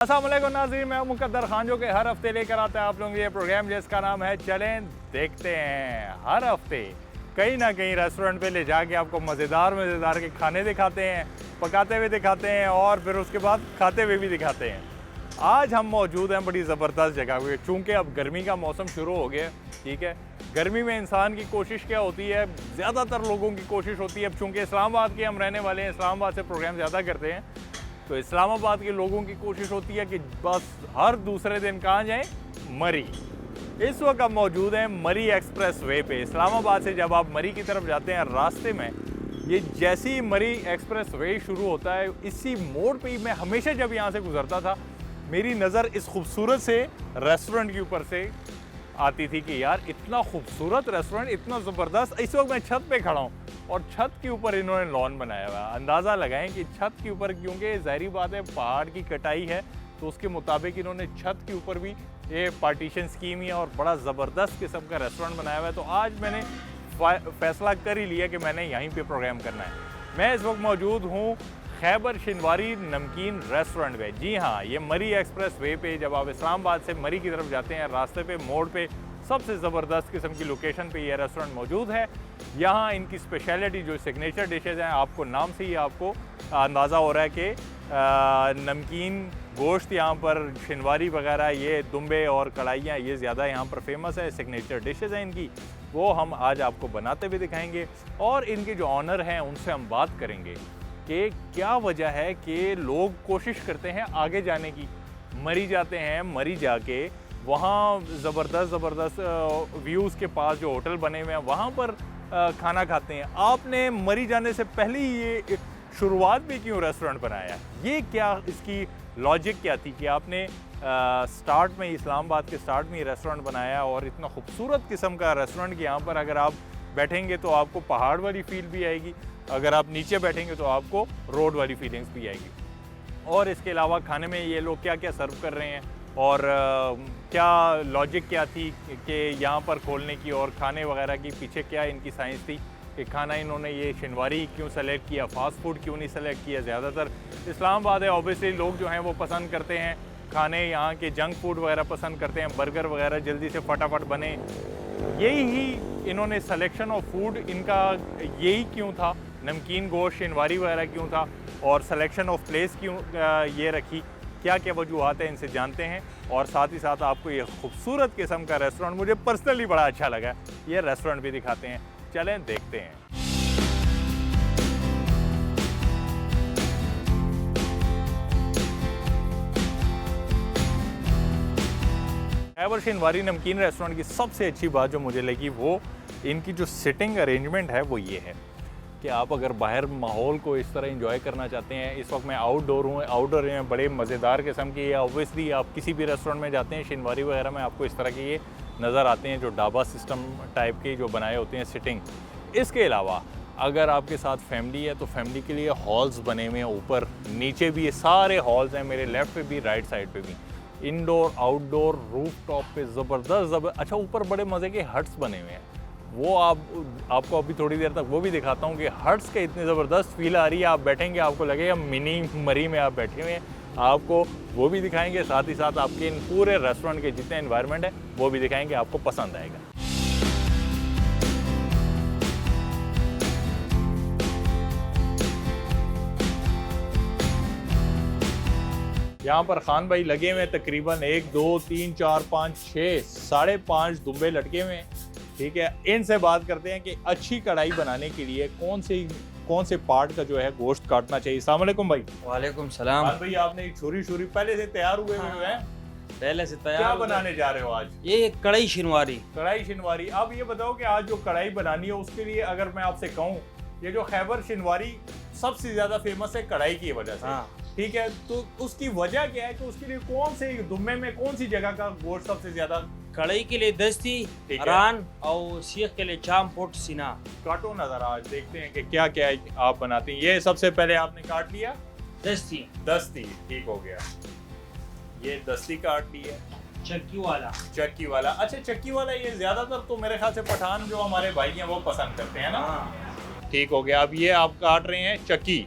अस्सलाम वालेकुम नाज़रीन, मैं मुकद्दर खान जो कि हर हफ्ते लेकर आता है आप लोगों के ये प्रोग्राम जिसका नाम है चलें देखते हैं। हर हफ्ते कहीं ना कहीं रेस्टोरेंट पे ले जाके आपको मज़ेदार के खाने दिखाते हैं, पकाते हुए दिखाते हैं और फिर उसके बाद खाते हुए भी दिखाते हैं। आज हम मौजूद हैं बड़ी ज़बरदस्त जगह पे, चूँकि अब गर्मी का मौसम शुरू हो गया है। ठीक है, गर्मी में इंसान की कोशिश क्या होती है, ज़्यादातर लोगों की कोशिश होती है, अब चूँकि इस्लामाबाद के हम रहने वाले हैं, इस्लामाबाद से प्रोग्राम ज़्यादा करते हैं, तो इस्लामाबाद के लोगों की कोशिश होती है कि बस हर दूसरे दिन कहाँ जाएं, मरी। इस वक्त आप मौजूद हैं मरी एक्सप्रेस वे पे। इस्लामाबाद से जब आप मरी की तरफ जाते हैं, रास्ते में ये जैसे ही मरी एक्सप्रेस वे शुरू होता है, इसी मोड़ पे ही मैं हमेशा जब यहाँ से गुजरता था, मेरी नज़र इस खूबसूरत से रेस्टोरेंट के ऊपर से आती थी कि यार इतना खूबसूरत रेस्टोरेंट, इतना ज़बरदस्त। इस वक्त मैं छत पे खड़ा हूँ और छत के ऊपर इन्होंने लॉन बनाया हुआ है। अंदाज़ा लगाएं कि छत के ऊपर, क्योंकि ज़ाहिरी बात है पहाड़ की कटाई है, तो उसके मुताबिक इन्होंने छत के ऊपर भी ये पार्टीशन स्कीम है और बड़ा ज़बरदस्त किस्म का रेस्टोरेंट बनाया हुआ है। तो आज मैंने फ़ैसला कर ही लिया कि मैंने यहीं पे प्रोग्राम करना है। मैं इस वक्त मौजूद हूँ खैबर शिनवारी नमकीन रेस्टोरेंट पे। जी हाँ, ये मरी एक्सप्रेस वे पे जब आप इस्लामाबाद से मरी की तरफ जाते हैं, रास्ते पे मोड़ पे सबसे ज़बरदस्त किस्म की लोकेशन पे ये रेस्टोरेंट मौजूद है। यहाँ इनकी स्पेशलिटी जो सिग्नेचर डिशेज़ हैं, आपको नाम से ही आपको अंदाज़ा हो रहा है कि नमकीन गोश्त यहाँ पर शिनवारी वगैरह, ये दुम्बे और कढ़ाइयाँ, ये ज़्यादा यहाँ पर फेमस है। सिग्नेचर डिशेज़ हैं इनकी, वो हम आज आपको बनाते हुए दिखाएंगे और इनके जो ऑनर हैं उनसे हम बात करेंगे कि क्या वजह है कि लोग कोशिश करते हैं आगे जाने की। मरी जाते हैं, मरी जाके वहाँ ज़बरदस्त व्यूज़ के पास जो होटल बने हुए हैं वहाँ पर खाना खाते हैं। आपने मरी जाने से पहले ही ये शुरुआत भी क्यों रेस्टोरेंट बनाया? ये क्या इसकी लॉजिक क्या थी कि आपने स्टार्ट में, इस्लामाबाद के स्टार्ट में ये रेस्टोरेंट बनाया और इतना खूबसूरत किस्म का रेस्टोरेंट कि यहाँ पर अगर आप बैठेंगे तो आपको पहाड़ वाली फील भी आएगी, अगर आप नीचे बैठेंगे तो आपको रोड वाली फीलिंग्स भी आएगी। और इसके अलावा खाने में ये लोग क्या क्या सर्व कर रहे हैं और क्या लॉजिक क्या थी कि यहाँ पर खोलने की, और खाने वगैरह की पीछे क्या इनकी साइंस थी कि खाना इन्होंने ये शिनवारी क्यों सेलेक्ट किया, फ़ास्ट फूड क्यों नहीं सेलेक्ट किया। ज़्यादातर इस्लामाबाद है, ऑब्वियसली लोग जो हैं वो पसंद करते हैं खाने यहाँ के जंक फूड वगैरह पसंद करते हैं, बर्गर वगैरह जल्दी से फटाफट बने। यही ही इन्होंने सिलेक्शन ऑफ फूड इनका यही क्यों था, नमकीन गोश्त शिनवारी वगैरह क्यों था, और सिलेक्शन ऑफ प्लेस क्यों ये रखी, क्या क्या वजूहत है इनसे जानते हैं। और साथ ही साथ आपको ये खूबसूरत किस्म का रेस्टोरेंट मुझे पर्सनली बड़ा अच्छा लगा, ये रेस्टोरेंट भी दिखाते हैं। चलें देखते हैं। खैबर शिनवारी नमकीन रेस्टोरेंट की सबसे अच्छी बात जो मुझे लगी वो इनकी जो सिटिंग अरेंजमेंट है वो ये है कि आप अगर बाहर माहौल को इस तरह एंजॉय करना चाहते हैं। इस वक्त मैं आउटडोर हूँ, आउटडोर में बड़े मज़ेदार किस्म की, ऑब्वियसली आप किसी भी रेस्टोरेंट में जाते हैं शिनवारी वगैरह में आपको इस तरह के ये नज़र आते हैं, जो ढाबा सिस्टम टाइप के जो बनाए होते हैं सिटिंग। इसके अलावा अगर आपके साथ फैमिली है तो फैमिली के लिए हॉल्स बने हुए हैं, ऊपर नीचे भी ये सारे हॉल्स हैं, मेरे लेफ़्ट पे भी राइट साइड पे भी, इंडोर आउटडोर रूफ टॉप पे ज़बरदस्त। अच्छा, ऊपर बड़े मज़े के हट्स बने हुए हैं, वो आपको अभी थोड़ी देर तक वो भी दिखाता हूँ कि हट्स के इतनी ज़बरदस्त फील आ रही है। आप बैठेंगे आपको लगेगा मिनी मरी में आप बैठे हुए हैं, आपको वो भी दिखाएंगे। साथ ही साथ आपके इन पूरे रेस्टोरेंट के जितने एनवायरनमेंट है वो भी दिखाएंगे, आपको पसंद आएगा। यहाँ पर खान भाई लगे हुए तकरीबन 1 2 3 4 5 6 5.5 दुम्बे लटके हुए हैं। ठीक है, इनसे बात करते हैं कि अच्छी कढ़ाई बनाने के लिए कौन से पार्ट का जो है गोश्त काटना चाहिए। अस्सलाम वालेकुम भाई। वालेकुम सलाम। भाई आपने छुरी पहले से तैयार हुए हैं? पहले से तैयार। क्या बनाने जा रहे हो आज? ये कढ़ाई शिनवारी। कढ़ाई शिनवारी। अब ये बताओ कि आज जो कढ़ाई बनानी है उसके लिए अगर मैं आपसे कहूँ, ये जो खैबर शिनवारी सबसे ज्यादा फेमस है कढ़ाई की वजह से। हाँ। ठीक है, तो उसकी वजह क्या है कि उसके लिए कौन से दुम्बे में कौन सी जगह का गोश्त सबसे ज्यादा? कढ़ाई के लिए दस्ती, रान और सीख के लिए चाम पोट सीना। काटो ना जरा, आज देखते हैं कि क्या क्या आप बनाती हैं। ये सबसे पहले आपने काट लिया दस्ती, ठीक हो गया। ये दस्ती काट ली है। चक्की वाला। अच्छा, चक्की वाला ये ज्यादातर तो मेरे ख्याल से पठान जो हमारे भाई हैं वो पसंद करते हैं ना। ठीक हो गया। अब ये आप काट रहे हैं चक्की,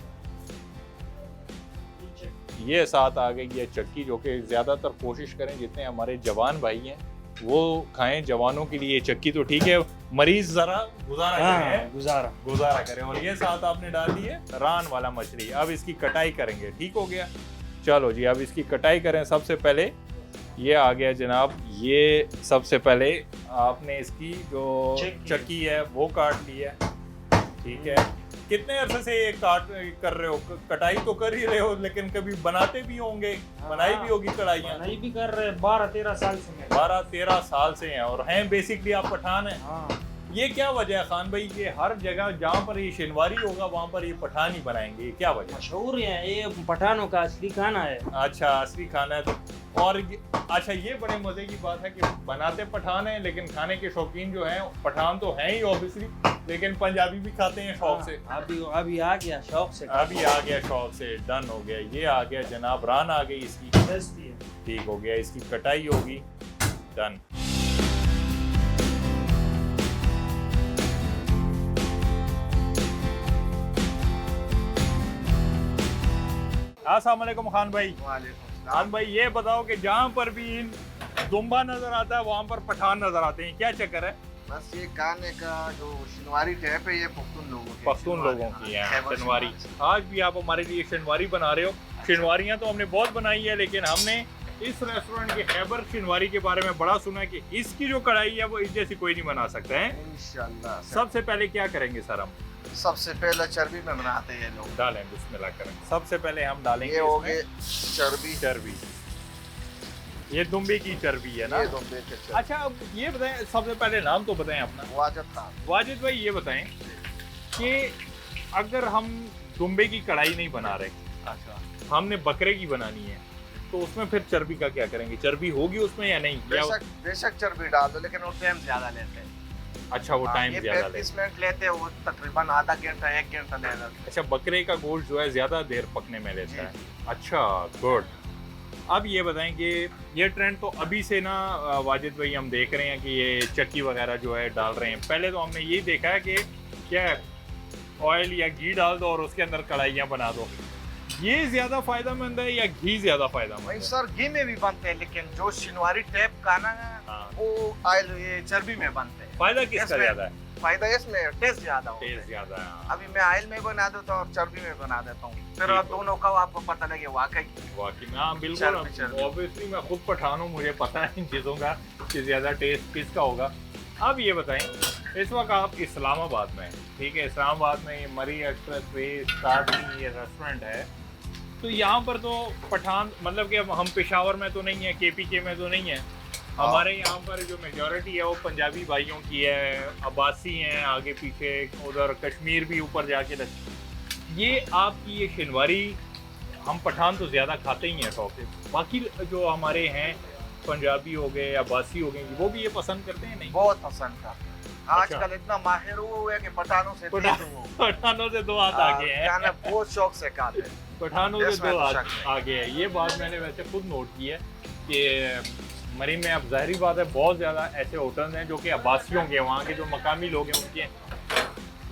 ये साथ आ गई है चक्की, जो कि ज़्यादातर कोशिश करें जितने हमारे जवान भाई हैं वो खाएं। जवानों के लिए चक्की तो ठीक है, मरीज ज़रा गुजारा करें, गुजारा करें। और ये साथ आपने डाल दी है रान वाला मछली। अब इसकी कटाई करेंगे, ठीक हो गया। चलो जी, अब इसकी कटाई करें। सबसे पहले ये आ गया जनाब, ये सबसे पहले आपने इसकी जो चक्की है वो काट ली है, ठीक है। कितने अरसे से ये काट कर रहे हो? कटाई तो कर ही रहे हो, लेकिन कभी बनाते भी होंगे, बनाई भी होगी कढ़ाइयाँ? नहीं भी कर रहे 12-13 साल से। 12-13 साल से हैं और हैं बेसिकली आप पठान हैं। हाँ। ये क्या वजह है खान भाई, ये हर जगह जहाँ पर ये शनिवारी होगा वहाँ पर ये पठान ही बनाएंगे, क्या वजह? मशहूर है, ये पठानों का असली खाना है। अच्छा, असली खाना है तो। और अच्छा, ये बड़े मजे की बात है कि बनाते पठान हैं लेकिन खाने के शौकीन जो हैं पठान तो हैं ही ऑब्वियसली, लेकिन पंजाबी भी खाते हैं शौक से। अभी आ गया शौक से, अभी आ गया शौक से, डन हो गया। ये आ गया जनाब, रान आ गई इसकी, ठीक हो गया। इसकी कटाई होगी, डन। अस्सलाम वालेकुम खान भाई। खान भाई ये बताओ कि जहाँ पर भी दुम्बा नजर आता है वहाँ पर पठान नजर आते हैं, क्या चक्कर है? बस ये खाने का जो शनिवारी टैप है ये पख्तून लोगों की है शनिवारी। आज भी आप हमारे लिए शनिवारी बना रहे हो। शनिवारियाँ तो हमने बहुत बनाई है, लेकिन हमने इस रेस्टोरेंट के खैबर शनिवारी के बारे में बड़ा सुना है कि इसकी जो कढ़ाई है वो इस जैसी कोई नहीं बना सकता है इंशाल्लाह। सबसे पहले क्या करेंगे सर हम? सबसे पहले चर्बी में बनाते हैं लोग। डालें, बिस्मिल्लाह करें। सबसे पहले हम डालेंगे ये हो गए चर्बी। ये दुम्बे की चर्बी है ना? ये दुम्बे के चर्बी। अच्छा, अब ये बताएं, सबसे पहले नाम तो बताएं अपना। वाजिद खान। वाजिद भाई ये बताएं कि अगर हम दुम्बे की कढ़ाई नहीं बना रहे, अच्छा हमने बकरे की बनानी है, तो उसमें फिर चर्बी का क्या करेंगे? चर्बी होगी उसमें या नहीं? बेशक चर्बी डाल दो, लेकिन वो टाइम ज्यादा लेते हैं। अच्छा, वो टाइम ज्यादा लेते हैं। 35 मिनट लेते हैं, वो तकरीबन आधा घंटा 1 घंटा ले लेते हैं। अच्छा, बकरे का गोश्त जो है ज्यादा देर पकने में लेता है। अच्छा, गुड। अब ये बताएं कि ये ट्रेंड तो अभी से ना वाजिद भाई हम देख रहे हैं कि ये चक्की वगैरह जो है डाल रहे हैं। पहले तो हमने ये देखा है कि क्या ऑयल या घी डाल दो और उसके अंदर कढ़ाइयाँ बना दो। ये ज्यादा फायदेमंद है या घी ज्यादा फायदेमंद है? सर घी में भी बनते हैं, लेकिन जो शनिवारी टैप खाना है वो ऑयल ये चर्बी में बनते हैं। फायदा किसका ज्यादा है? फायदा इसमें टेस्ट ज्यादा होता है। टेस्ट ज्यादा है। अभी मैं ऑयल में बना देता हूँ और चर्बी में बना देता हूँ, फिर आप दोनों का आपको पता लगे वाकई में। हाँ बिल्कुल, ऑब्वियसली मैं खुद पठान हूँ, मुझे पता है इन चीज़ों का कि ज्यादा टेस्ट किसका होगा। अब ये बताएं, इस वक्त आप इस्लामाबाद में, ठीक है, इस्लामाबाद में ये मरी एक्सप्रेस वे स्टार्टिंग ये रेस्टोरेंट है, तो यहाँ पर तो पठान मतलब कि हम पेशावर में तो नहीं है, KPK में तो नहीं है, हमारे यहाँ पर जो मेजॉरिटी है वो पंजाबी भाइयों की है, अब्बासी हैं आगे पीछे, उधर कश्मीर भी ऊपर जाके ये आपकी ये शनिवारी हम पठान तो ज़्यादा खाते ही हैं शौक से, बाकी जो हमारे हैं पंजाबी हो गए, अब्बासी हो गए, वो भी ये पसंद करते हैं? नहीं, बहुत पसंद करते हैं। आजकल इतना माहिर हुआ है कि पठानों से दो हाथ आगे हैं, बहुत शौक से खाते हैं। पठानों से दो हाथ आगे है। ये बात मैंने वैसे खुद नोट की है कि मरी में अब ज़ाहिरी बात है बहुत ज़्यादा ऐसे होटल हैं जो कि अब्बासियों के, वहाँ के जो मकामी लोग हैं उनके हैं,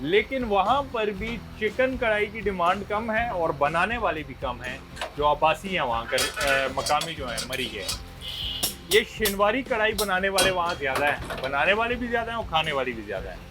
लेकिन वहाँ पर भी चिकन कढ़ाई की डिमांड कम है और बनाने वाले भी कम हैं जो अब्बासी हैं वहाँ के मकामी जो हैं मरी के। ये शनिवारी कढ़ाई बनाने वाले वहाँ ज़्यादा हैं, बनाने वाले भी ज़्यादा हैं और खाने वाले भी ज़्यादा हैं।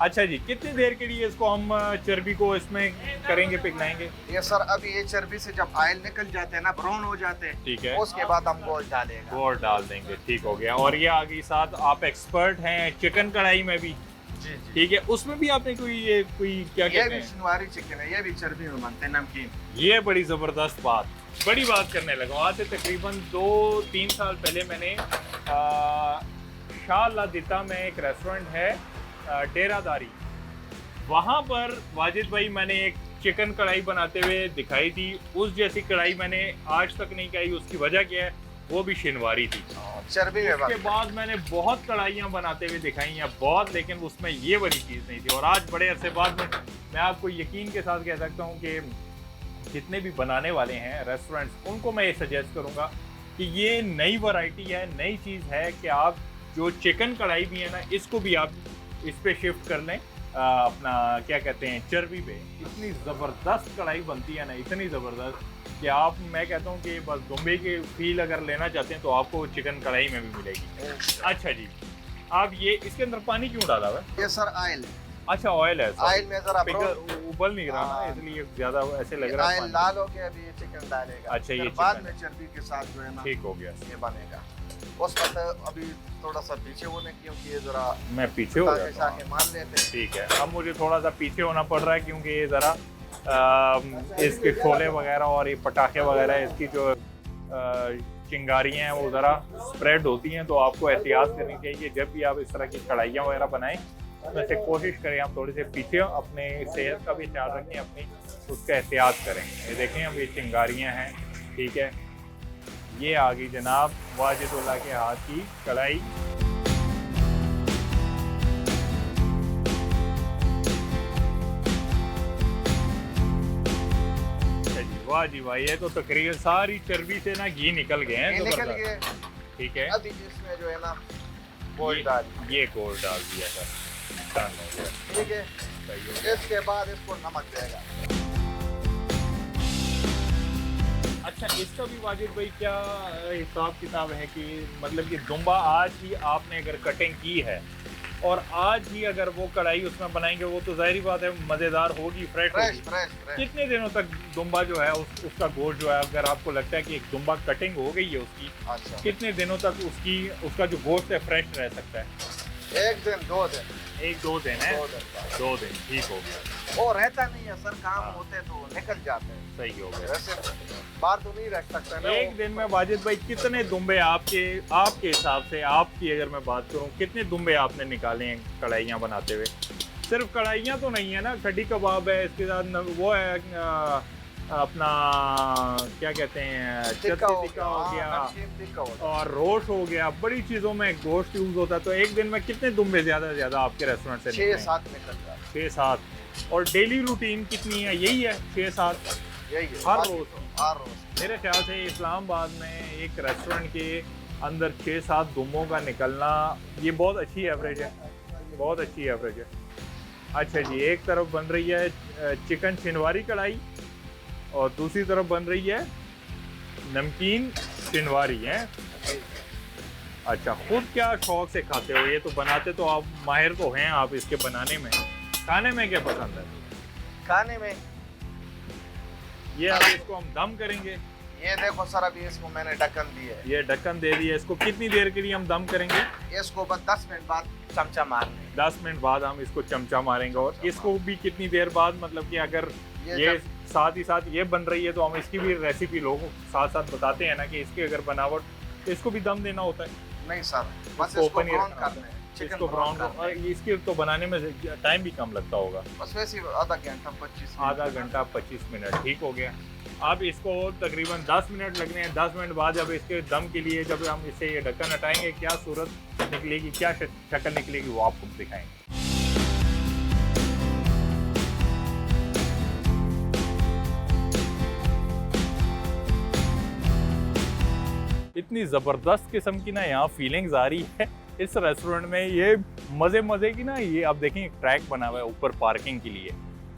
अच्छा जी, कितनी देर के लिए इसको हम चर्बी को इसमें करेंगे, पिघलाएंगे? ये सर अभी ये चर्बी से जब ऑयल निकल जाते हैं ना, ब्राउन हो जाते हैं, ठीक है, उसके बाद हम गोश्त डालेंगे। गोश्त डाल देंगे, ठीक हो गया। और ये आगे साथ आप एक्सपर्ट हैं चिकन कढ़ाई में भी, जी ठीक है, उसमें भी आपने कोई क्या कहते हैं? शनिवारी चिकन है, ये भी चर्बी में बनते हैं, नमकीन। ये बड़ी ज़बरदस्त बात, बड़ी बात करने लगा। आज से तकरीबन 2-3 साल पहले मैंने शाह लादिता में एक रेस्टोरेंट है डेरादारी, वहाँ पर वाजिद भाई मैंने एक चिकन कढ़ाई बनाते हुए दिखाई थी। उस जैसी कढ़ाई मैंने आज तक नहीं खाई। उसकी वजह क्या है? वो भी शनिवारी थी, चर्बी में। उसके बाद मैंने बहुत कढ़ाइयाँ बनाते हुए दिखाई हैं बहुत, लेकिन उसमें ये वाली चीज़ नहीं थी। और आज बड़े अरसे बाद में मैं आपको यकीन के साथ कह सकता हूँ कि जितने भी बनाने वाले हैं रेस्टोरेंट्स, उनको मैं ये सजेस्ट करूँगा कि ये नई वैरायटी है, नई चीज़ है कि आप जो चिकन कढ़ाई भी है ना, इसको भी आप इस पे शिफ्ट कर लें, अपना क्या कहते हैं, चर्बी पे। इतनी ज़बरदस्त कढ़ाई बनती है ना, इतनी ज़बरदस्त कि आप, मैं कहता हूँ कि बस दुम्बे की फील अगर लेना चाहते हैं तो आपको चिकन कढ़ाई में भी मिलेगी। अच्छा जी, आप ये इसके अंदर पानी क्यों डाला हुआ है? ये सर ऑयल है। अच्छा ऑयल है, ऑयल में जरा उबल नहीं रहा ना, इसलिए ज्यादा ऐसे लग रहा है। ऑयल लाल हो गया, अभी ये चिकन डालेगा। अच्छा, ये बाद में चर्बी के साथ जो है ना, ठीक हो गया, ये बनेगा। उस वक्त अभी थोड़ा सा पीछे होने, क्योंकि ये जरा मैं पीछे हो गया, मान लेते हैं। ठीक है। अब मुझे थोड़ा सा पीछे होना पड़ रहा है क्योंकि ये ज़रा इसके शोले वगैरह और ये पटाखे वगैरह, इसकी जो चिंगारियाँ हैं वो ज़रा स्प्रेड होती हैं, तो आपको एहतियात करनी चाहिए जब भी आप इस तरह की कढ़ाइयाँ वगैरह बनाएं। वैसे कोशिश करें आप थोड़े से पीछे, अपने सेहत का भी ख्याल रखें, अपनी उसका एहतियात करें। ये देखें अब ये चिंगारियाँ हैं, ठीक है। ये आ गई जनाब वाजिदुल्लाह के हाथ की कढ़ाई। वाह जी वाह, ये तो तकरीबन सारी चर्बी से ना घी निकल गए हैं, निकल गए। ठीक है। अभी इसमें जो है ना गोल्ड डाल, ये गोल्ड डाल दिया सर, ठीक है। इसके बाद इसको नमक देगा। अच्छा, इसका भी वाजिद भाई क्या हिसाब किताब है कि मतलब कि दुम्बा आज ही आपने अगर कटिंग की है और आज ही अगर वो कढ़ाई उसमें बनाएंगे, वो तो जाहिर बात है मज़ेदार होगी, फ्रेश होगी। कितने दिनों तक दुम्बा जो है उसका गोश्त जो है, अगर आपको लगता है कि एक दुम्बा कटिंग हो गई है उसकी, अच्छा, कितने दिनों तक उसका जो गोश्त है फ्रेश रह सकता है? 1 दिन 2 दिन। 1-2 दिन है, 2 दिन ठीक हो गया। और रहता नहीं है सर, काम होते तो निकल जाते हैं। सही हो गया। वैसे बाहर तो नहीं रख सकते ना। एक दिन में वाजिद भाई कितने दुम्बे आपके हिसाब से, आपकी अगर मैं बात करूं, कितने दुम्बे आपने निकाले हैं कढ़ाइयाँ बनाते हुए? सिर्फ कढ़ाइयाँ तो नहीं है ना, कढ़ी कबाब है, इसके साथ वो है अपना क्या कहते हैं, टिक्का हो गया और रोस्ट हो गया, बड़ी चीज़ों में गोश्त यूज होता है। तो एक दिन में कितने दुम्बे ज़्यादा से ज़्यादा आपके रेस्टोरेंट से? 6-7 निकलता है। 6-7। और डेली रूटीन कितनी है? यही है 6-7 यही है हर रोज? हर रोज मेरे ख्याल से इस्लामाबाद में एक रेस्टोरेंट के अंदर 6-7 दुम्बों का निकलना, ये बहुत अच्छी एवरेज है, बहुत अच्छी एवरेज है। अच्छा जी, एक तरफ बन रही है चिकन शिनवारी कढ़ाई और दूसरी तरफ बन रही है नमकीन शिनवारी है। अच्छा, खुद क्या शौक से खाते हो? ये तो बनाते तो आप माहिर तो हैं आप इसके बनाने में, खाने में क्या पसंद है? खाने में ये अब इसको हम दम करेंगे। ये देखो सर, अभी इसको मैंने ढक्कन दी है। ये ढक्कन दे दिया, इसको कितनी देर के लिए हम दम करेंगे? इसको बस 10 मिनट बाद चमचा मारने। 10 मिनट बाद हम इसको चमचा मारेंगे। और इसको भी कितनी देर बाद, मतलब कि अगर ये साथ ही साथ ये बन रही है तो हम इसकी भी रेसिपी लोगों साथ साथ बताते हैं ना कि इसकी अगर बनावट, तो इसको भी दम देना होता है? नहीं सर, बस इसको ब्राउन करना है, इसको ब्राउन। और इसके तो बनाने में टाइम भी कम लगता होगा? बस वैसे आधा घंटा 25 मिनट ठीक हो गया। अब इसको तकरीबन 10 मिनट लगने हैं। 10 मिनट बाद जब इसके दम के लिए जब हम इससे ये ढक्कन हटाएंगे, क्या सूरत निकलेगी, क्या शक्ल निकलेगी, वो आपको दिखाएंगे। इतनी ज़बरदस्त किस्म की ना यहाँ फीलिंग्स आ रही है इस रेस्टोरेंट में। ये मज़े की ना, ये आप देखें एक ट्रैक बना हुआ है ऊपर पार्किंग के लिए,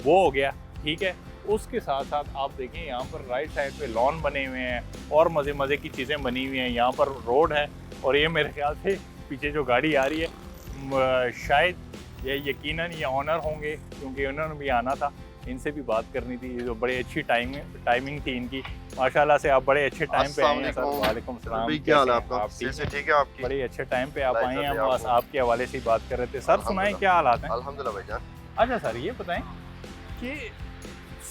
वो हो गया, ठीक है। उसके साथ साथ आप देखें यहाँ पर राइट साइड पे लॉन बने हुए हैं और मज़े की चीज़ें बनी हुई हैं। यहाँ पर रोड है और ये मेरे ख्याल से पीछे जो गाड़ी आ रही है, शायद ये यकीनन ये ऑनर होंगे, क्योंकि उन्होंने भी आना था, इनसे भी बात करनी थी। ये जो बड़ी अच्छी टाइमिंग थी इनकी, माशाल्लाह से आप बड़े अच्छे टाइम पे आए हैं सर। वालेकुम सलाम, क्या हाल है आपका? आप ठीक है आपकी? बड़े अच्छे टाइम पे आप आए हैं, हम बस आपके हवाले से ही बात कर रहे थे। सर सुनाएं, क्या हालात हैं? अल्हम्दुलिल्लाह भाईजान। अच्छा सर, ये बताएं कि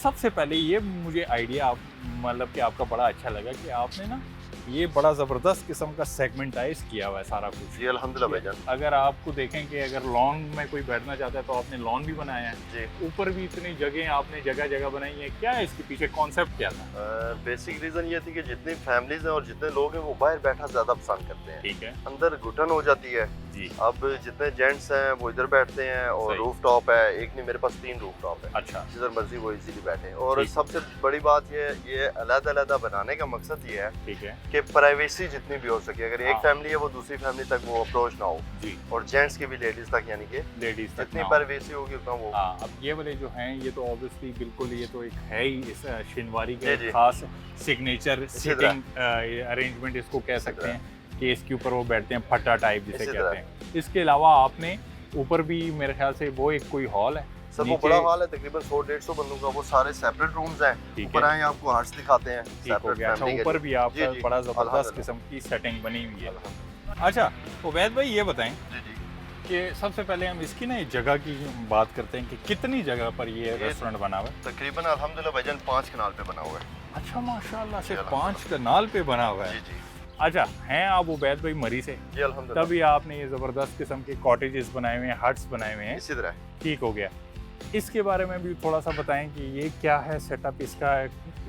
सबसे पहले ये मुझे आइडिया मतलब कि आपका बड़ा अच्छा लगा कि आपने ना ये बड़ा ज़बरदस्त किस्म का सेगमेंटाइज किया हुआ है सारा कुछ। जी अल्हम्दुलिल्लाह भाईजान। अगर आपको देखें कि अगर लॉन में कोई बैठना चाहता है तो आपने लॉन भी बनाया है जी। ऊपर भी इतनी जगह आपने जगह बनाई है, क्या है इसके पीछे कॉन्सेप्ट क्या था? बेसिक रीज़न ये थी कि जितनी फैमिलीज हैं और जितने लोग हैं वो बाहर बैठा ज़्यादा पसंद करते हैं। ठीक है। अंदर घुटन हो जाती है जी। अब जितने जेंट्स हैं वो इधर बैठते हैं और सही। रूफ टॉप है, एक नहीं मेरे पास 3 रूफ टॉप है, अच्छा जिधर मर्जी वो इजीली बैठे। और ठीक। सबसे बड़ी बात ये अलग-अलग बनाने का मकसद ये है ठीक है कि प्राइवेसी जितनी भी हो सके, अगर एक हाँ। फैमिली है वो दूसरी फैमिली तक वो अप्रोच ना हो, जी। और जेंट्स की भी लेडीज तक, यानी कि लेडीज तक जितनी ना हो। प्राइवेसी होगी उतना वो। हाँ, अब ये वाले जो हैं ये तो ऑब्वियसली बिल्कुल ये तो एक है ही इस शिनवारी का जी, एक जी। खास सिग्नेचर इसी तरह। सिटिंग अरेंजमेंट इसको कह इसी सकते तरह। हैं कि इसके ऊपर वो बैठते हैं, फट्टा टाइप जिसे इसी कहते तरह। हैं। इसके अलावा आपने ऊपर भी मेरे ख्याल से वो एक कोई हॉल है सर वो नीचे- बड़ा हॉल है, तकरीबन 100-150 बंदों का, वो सारे सेपरेट रूम्स हैं। ठीक ऊपर है आए आपको हार्ट्स दिखाते हैं, ठीक हो सेपरेट गया। अच्छा फैमिली के ऊपर लिए। भी आपका जी, जी, बड़ा ज़बरदस्त अल्हम्दुलिल्लाह। किस्म की सेटिंग बनी हुई है। अल्हम्दुलिल्लाह। अच्छा उबैद भाई ये बताएं जी जी। कि सबसे पहले हम इसकी ना जगह की बात करते हैं कि कितनी जगह पर ये रेस्टोरेंट बना हुआ है। तकरीबन अल्हम्दुलिल्लाह भाईजान 5 कनाल पे बना हुआ है। अच्छा माशाल्लाह से जी, 5 कनाल पे बना हुआ जी है। जी अच्छा हैं आप उबैद भाई मरी से, जी अल्हम्दुलिल्लाह। तभी आपने ये ज़बरदस्त किस्म के कॉटेजेस बनाए हुए हैं, हट्स बनाए हुए हैं। इसी तरह ठीक हो गया। इसके बारे में भी थोड़ा सा बताएं कि ये क्या है सेटअप इसका,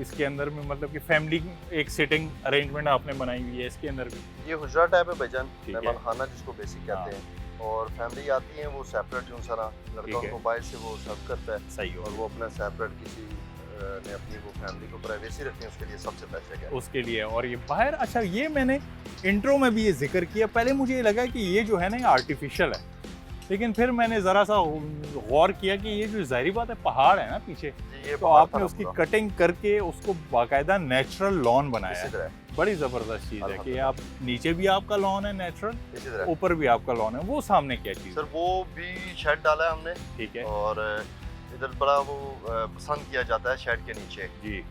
इसके अंदर में मतलब कि फैमिली एक सिटिंग अरेंजमेंट आपने बनाई हुई है इसके अंदर भी। ये हुजरा टाइप है भाईजान, ठीक है। मेहमान खाना जिसको बेसिक हाँ। कहते हैं। और फैमिली आती है वो सेपरेट जो सारा लड़का ठीक है। उनको बाहर से वो सर्व करता है, सही और वो अपना सेपरेट किसी ने अपनी वो फैमिली को प्राइवेसी रखनी है, उसके लिए सबसे बेस्ट है। उसके लिए। और ये बाहर, अच्छा ये मैंने इंट्रो में भी ये जिक्र किया, पहले मुझे ये लगा कि ये जो है ना ये आर्टिफिशियल है, लेकिन फिर मैंने ज़रा सा गौर किया कि ये जो ज़ाहिर बात है पहाड़ है ना पीछे, ये तो आपने उसकी कटिंग करके उसको बाकायदा नेचुरल लॉन बनाया इसी है। तरह बड़ी ज़बरदस्त चीज़ है कि आप नीचे भी आपका लॉन है नेचुरल, इसी तरह। ऊपर भी आपका लॉन है। वो सामने क्या चीज़ है? सर वो भी शेड डाला है हमने, ठीक है और इधर बड़ा वो पसंद किया जाता है शेड के नीचे। जी,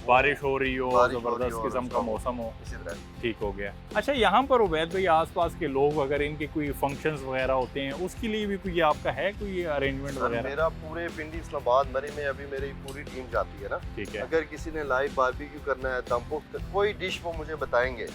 बारिश हो रही हो, बारिश हो रही ज़बरदस्त हो, किस्म का उसका- मौसम हो, इसी तरह ठीक हो गया। अच्छा यहाँ पर उबैद भाई आसपास के लोग अगर इनके कोई फंक्शंस वगैरह होते हैं उसके लिए भी कोई आपका है कोई अरेंजमेंट सर वगैरह? मेरा पूरे पिंडी इस्लामाबाद मरी में अभी मेरी पूरी टीम जाती है ना। ठीक है अगर किसी ने लाइव बारबेक्यू करना है, दम पुख्त कोई डिश वो मुझे बताएंगे,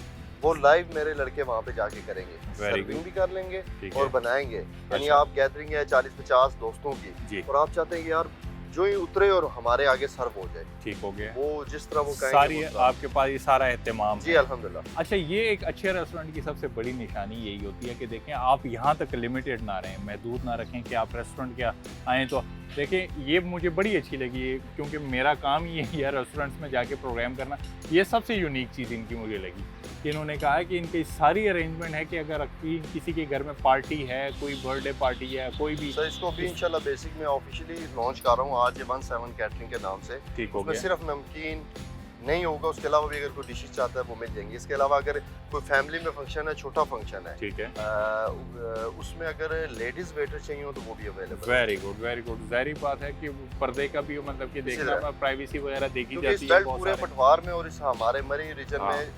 वो लाइव मेरे लड़के वहाँ पे जाके करेंगे, Very सर्विंग good. भी कर लेंगे ठीक और है बनाएंगे। यानी अच्छा। आप गैदरिंग है 40-50 दोस्तों की, जी, और आप चाहते हैं कि यार जो ही उतरे और हमारे आगे सर्व हो जाए, ठीक हो गया। वो जिस तरह वो कहेंगे सारी वो तरह। आपके पास ये सारा एहतमाम जी है। अल्हम्दुलिल्लाह। अच्छा ये एक अच्छे रेस्टोरेंट की सबसे बड़ी निशानी यही होती है कि देखें आप यहाँ तक लिमिटेड ना रहें, महदूद ना रखें कि आप रेस्टोरेंट क्या आएँ। तो देखें ये मुझे बड़ी अच्छी लगी है क्योंकि मेरा काम ही यही है रेस्टोरेंट्स में जाके प्रोग्राम करना। ये सबसे यूनिक चीज़ इनकी मुझे लगी कि इन्होंने कहा है कि इनकी सारी अरेंजमेंट है कि अगर किसी के घर में पार्टी है, कोई बर्थडे पार्टी है, कोई भी, सर इसको भी इंशाल्लाह बेसिक में ऑफिशियली लॉन्च कर रहा हूँ आज, 17 कैटरिंग के नाम से। ठीक हो उसमें गया। सिर्फ नमकीन नहीं होगा, उसके अलावा भी अगर कोई डिशेज चाहता है वो मिल जाएंगी। इसके अलावा अगर कोई फैमिली में फंक्शन है, छोटा फंक्शन है, ठीक है, उसमें अगर लेडीज वेटर चाहिए हो तो वो भी अवेलेबल है। Very good very good. जाहिर बात है कि पर्दे का भी मतलब कि देखना तरह। प्राइवेसी वगैरह देखी क्योंकि इस जाती है बेल्ट बहुत पूरे सारे। पटवार में और इस हमारे मरी रीजन हाँ। में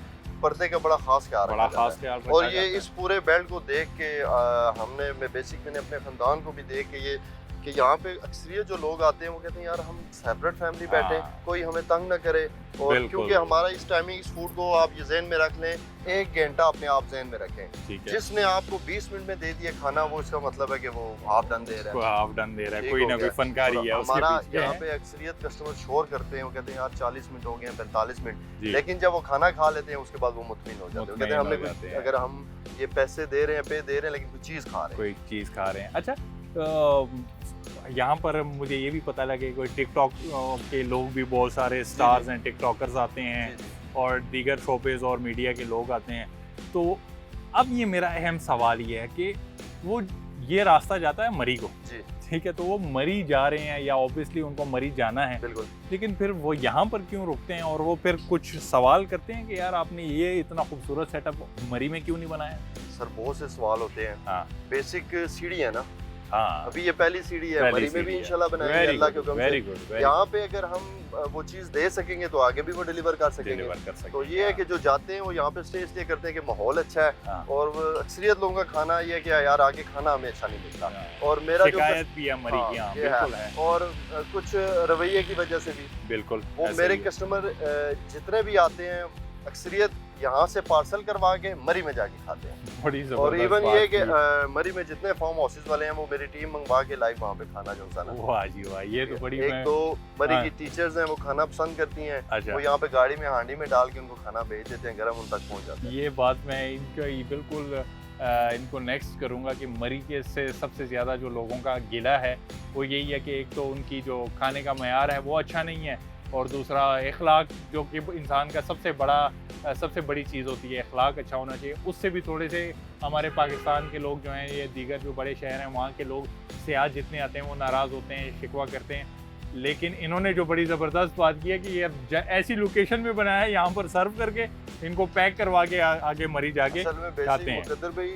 पर्दे का बड़ा खास ख्याल बड़ा रखा खास जाता है। ख्याल और रखा ये जाता इस पूरे बेल्ट को देख के मैंने अपने खानदान को भी देख के ये कि यहाँ पे अक्सरियत जो लोग आते हैं वो कहते हैं यार हम सेपरेट फैमिली बैठे, हाँ। कोई हमें तंग ना करे। और बिल्कुल। क्योंकि हमारा इस टाइमिंग इस फूड को आप ये जहन में रख लें, 1 घंटा अपने आप जहन में रखें। है। ठीक है, जिसने आपको 20 मिनट में दे दिया खाना, वो इसका मतलब है कि वो हाफ डन दे रहा कोई है। हाफ डन दे रहा है, ठीक कोई हो ना कोई गया। फनकारी है और उसके हमारा पीछे यहाँ है। पे अक्सरियत कस्टमर शोर करते हैं, वो कहते हैं यार 40 मिनट हो गए हैं, 45 मिनट। जी, लेकिन जब वो खाना खा लेते हैं उसके बाद वो मुतमिन हो जाते हैं, वो कहते हैं हमने मुतमईन हो जाते कुछ, हैं। अगर हम ये पैसे दे रहे हैं, पे दे रहे हैं, लेकिन कुछ चीज़ खा रहे हैं। कोई चीज़ खा रहे हैं। अच्छा यहाँ पर मुझे ये भी पता लगे कोई टिकटॉक के लोग भी बहुत सारे स्टार्स हैं, टिकटॉकर्स आते हैं जी, जी। और दीगर शोपेज और मीडिया के लोग आते हैं। तो अब ये मेरा अहम सवाल ये है कि वो ये रास्ता जाता है मरी को, जी ठीक है, तो वो मरी जा रहे हैं या ऑब्वियसली उनको मरी जाना है, बिल्कुल। लेकिन फिर वो यहाँ पर क्यों रुकते हैं और वो फिर कुछ सवाल करते हैं कि यार आपने ये इतना खूबसूरत सेटअप मरी में क्यों नहीं बनाया? सर बहुत से सवाल होते हैं। हाँ बेसिक सीढ़ी है ना, हाँ, अभी ये पहली सीढ़ी है, मरी में भी इंशाल्लाह बनाएंगे अल्लाह के हुक्म वेरी से। गुड, यहाँ पे अगर हम वो चीज़ दे सकेंगे तो आगे भी वो डिलीवर कर सकेंगे। डिलीवर कर सकते तो ये है कि जो जाते हैं वो यहाँ पे स्टे इसलिए करते हैं कि माहौल अच्छा है, हाँ। और वो अक्सरियत लोगों का खाना ये है कि यार आगे खाना हमें अच्छा नहीं मिलता। हाँ। और मेरा जो शिकायत भी है मरी की, हाँ, हाँ ये बिल्कुल है, और कुछ रवैये की वजह से भी बिल्कुल वो ऐसा मेरे ही है। कस्टमर जितने भी आते हैं अक्सरियत यहाँ से पार्सल करवा के मरी में जाके खाते हैं। बड़ी और जबरदस्त इवन बात ये कि की। मरी में जितने फार्म हाउसेज वाले हैं वो मेरी टीम मंगवा के लाइव वहाँ पे खाना जो सा ना, वाह जी वाह, ये तो बड़ी एक दो मरी हाँ। की टीचर्स हैं वो खाना पसंद करती हैं, अच्छा वो यहाँ पे गाड़ी में हांडी में डाल के उनको खाना भेज देते हैं, गर्म उन तक पहुँच जाता है। ये बात मैं इनका ये बिल्कुल इनको नेक्स्ट करूँगा कि मरी के से सबसे ज़्यादा जो लोगों का गिला है वो यही है कि एक तो उनकी जो खाने का मयार है वो अच्छा नहीं है, और दूसरा इखलाक जो कि इंसान का सबसे बड़ी चीज़ होती है, इखलाक अच्छा होना चाहिए। उससे भी थोड़े से हमारे पाकिस्तान के लोग जो हैं, ये दीगर जो बड़े शहर हैं वहाँ के लोग सियाह जितने आते हैं वो नाराज़ होते हैं, शिकवा करते हैं। लेकिन इन्होंने जो बड़ी ज़बरदस्त बात की है कि ये ऐसी लोकेशन में बनाया है, यहाँ पर सर्व करके इनको पैक करवा के आगे मरी जाके खाते हैं। मुकद्दर भाई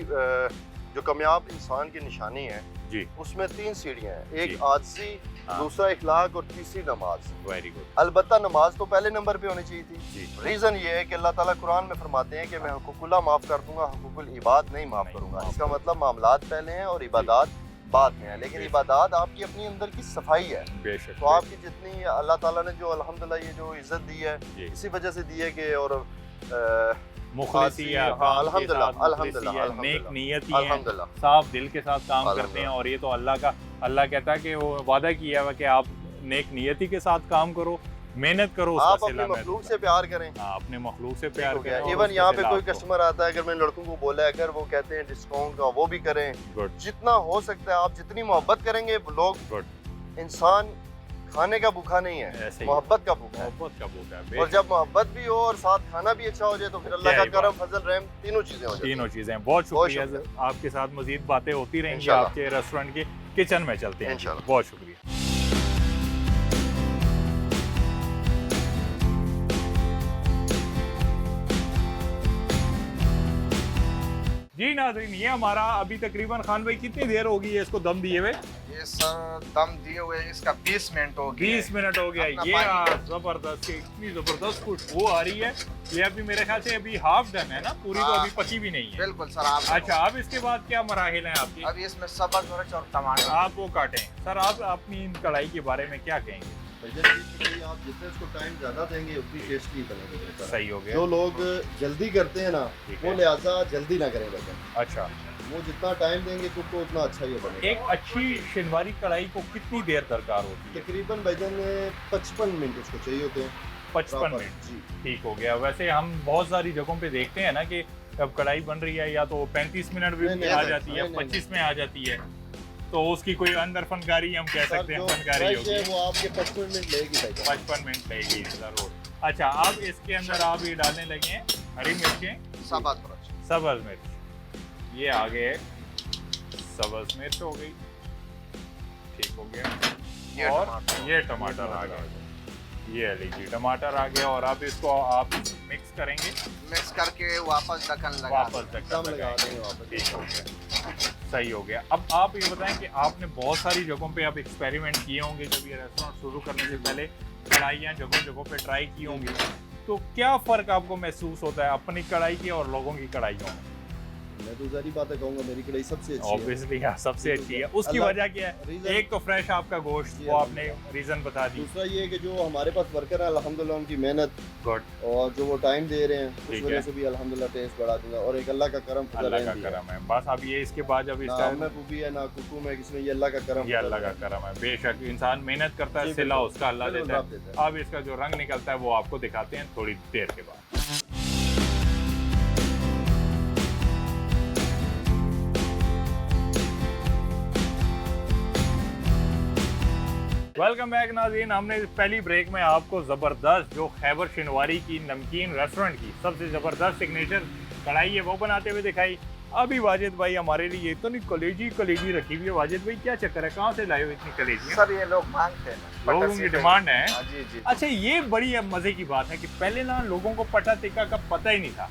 जो कामयाब इंसान की निशानी है जी, उसमें 3 सीढ़ियाँ हैं, जी। एक आजसी, हाँ। दूसरा इखलाक और तीसरी नमाज। वेरी गुड अलबत्ता नमाज तो पहले नंबर पे होनी चाहिए थी। जी। रीज़न ये है कि अल्लाह ताला कुरान में फरमाते हैं कि मैं हुकूकुल्लाह माफ़ कर दूंगा, हुकूकुल इबाद नहीं माफ़ करूंगा। इसका मतलब मामलात पहले हैं और इबादात बाद में है, लेकिन इबादात आपकी अपनी अंदर की सफाई है। बेशक। तो आपकी जितनी अल्लाह ताला ने जो अल्हम्दुलिल्लाह ये जो इज्जत दी है जी। इसी वजह से दी है कि और मुखलिसिया, हाँ, काम के अल्हम्दुलिल्लाह, साथ अल्हम्दुलिल्लाह, मुखलिसिया, नेक अल्हम्दुलिल्लाह, नियती है, अल्हम्दुलिल्लाह। साफ दिल के साथ काम करते हैं। अल्हम्दुलिल्लाह। और ये तो अल्लाह कहता है कि वो वादा किया हुआ कि आप नेक नियति के साथ काम करो, मेहनत करो, आप उसका अपने सिला मखलूक महसूस से प्यार करें। हाँ, अपने मखलूक से प्यार करें। और इवन उसका यहाँ पे सिला कोई आपको। कस्टमर आता है, अगर मैंने लड़कों को बोला है अगर वो कहते हैं डिस्काउंट का वो भी करें, गुड जितना हो सकता है आप जितनी मोहब्बत करेंगे लोग, गुड। इंसान खाने का भूखा नहीं है, ऐसे ही मोहब्बत का भूखा है। मोहब्बत का भूख है। और बेशक। जब मोहब्बत भी हो और साथ खाना भी अच्छा हो जाए तो फिर अल्लाह क्या का ही करम फजल रहम तीनों चीजें हो जाती तीनों हैं। चीज़ें बहुत बहुत शुक्रिया। शुक्रिया। आपके साथ मजीद बातें होती रहेंगी इंशाल्लाह। आपके रेस्टोरेंट के किचन में चलते हैं। इंशाल्लाह। बहुत शुक्रिया। जी नाज़रीन, ये हमारा अभी तकरीबन खान भाई कितनी देर होगी है इसको दम दिए हुए? ये सर दम दिए हुए इसका 20 मिनट हो गया 20 मिनट हो गया। अपना ये पानी- जबरदस्त, इतनी जबरदस्त खुशबू आ रही है। ये अभी मेरे ख्याल से अभी हाफ डन है ना, पूरी तो हाँ। अभी पकी भी नहीं है। बिल्कुल सर। आप अच्छा, अब इसके बाद क्या मराहिल हैं आपके? अभी इसमें सब्ज़ मिर्च और टमाटर आप वो काटें। सर, आप अपनी इन कढ़ाई के बारे में क्या कहेंगे? आप जितने इसको टाइम ज्यादा देंगे उतनी टेस्टी बनेगा। सही हो गया। जो लोग जल्दी करते हैं ना ठीक वो है। लिहाजा जल्दी ना करें बच्चे, अच्छा, वो जितना टाइम देंगे कुक को उतना अच्छा ये बनेगा। एक अच्छी शिनवारी कढ़ाई को कितनी देर दरकार होती है? तकरीबन भाईजान 55 मिनट उसको चाहिए होते हैं। 55 प्रॉपर, मिनट। जी। ठीक हो गया। वैसे हम बहुत सारी जगहों पे देखते हैं ना कि जब कढ़ाई बन रही है या तो 35 मिनट भी नहीं, में नहीं, आ नहीं, जाती है, नहीं, नहीं, 25 में आ जाती है, तो उसकी कोई अंदर फनकारी हम कह सकते हैं, जो फनकारी fresh है होगी। वो आपके 55 मिनट लेगी भाईजान। 55 मिनट लगेगी जरूर। अच्छा, अब इसके अंदर आप ये डालने लगे हैं हरी मिर्चें, सब्ज़ मिर्च। सब्ज मिर्च। ये आ गए, सब्ज मिर्च हो गई, ठीक हो गया। ये और टमाटर। ये टमाटर आ गए, ये लीजिए टमाटर आ गया। और आप इसको आप मिक्स करेंगे, मिक्स करके वापस ढक्कन लगा वापस ढक्कन दम लगा लगाएंगे। देंगे वापस। ठीक हो गया, सही हो गया। अब आप ये बताएं कि आपने बहुत सारी जगहों पे आप एक्सपेरिमेंट किए होंगे जब ये रेस्टोरेंट शुरू करने से पहले, कढ़ाइयाँ जगहों जगहों पे ट्राई की होंगी, तो क्या फ़र्क आपको महसूस होता है अपनी कढ़ाई की और लोगों की कढ़ाइयों में? मैं तो सारी बातें कहूँगा मेरी कढ़ाई सबसे अच्छी है। ऑब्वियसली हाँ, सबसे अच्छी है। उसकी अल्लाह- वजह क्या है? रीज़न- एक तो फ्रेश आपका गोश्त, जी, वो आपने रीज़न बता दी। दूसरा ये है कि जो हमारे पास वर्कर है अल्हम्दुलिल्लाह उनकी मेहनत गुड, और जो वो टाइम दे रहे हैं उस ठीक वजह है। से भी अल्हम्दुलिल्लाह टेस्ट बढ़ा दूंगा। और एक अल्लाह का करम फजल अल्लाह का रहम दिया। करम है। बस अब ये इसके बाद जब ना इसका मैं खूबी है ना कुकू में किसी में, ये अल्लाह का करम ये फजल अल्लाह का है। करम है। बेशक इंसान मेहनत करता है, जी, सिला बिल्कुल। उसका अल्लाह बिल्कुल, देता रब देता है। है। अब इसका जो रंग निकलता है वो आपको दिखाते हैं थोड़ी देर के बाद। वेलकम बैक नाज़रीन। हमने पहली ब्रेक में आपको ज़बरदस्त जो खैबर शिनवारी की नमकीन रेस्टोरेंट की सबसे ज़बरदस्त सिग्नेचर कढ़ाई है वो बनाते हुए दिखाई। अभी वाजिद भाई हमारे लिए इतनी कलेजी रखी हुई है। वाजिद भाई क्या चक्कर है, कहाँ से लाए हो इतनी कलेजी? सर ये लोग मांगते हैं ना। लोगों की डिमांड है। हाँ, जी जी। अच्छा, ये बड़ी मज़े की बात है कि पहले ना लोगों को पटा टिक्का का पता ही नहीं था।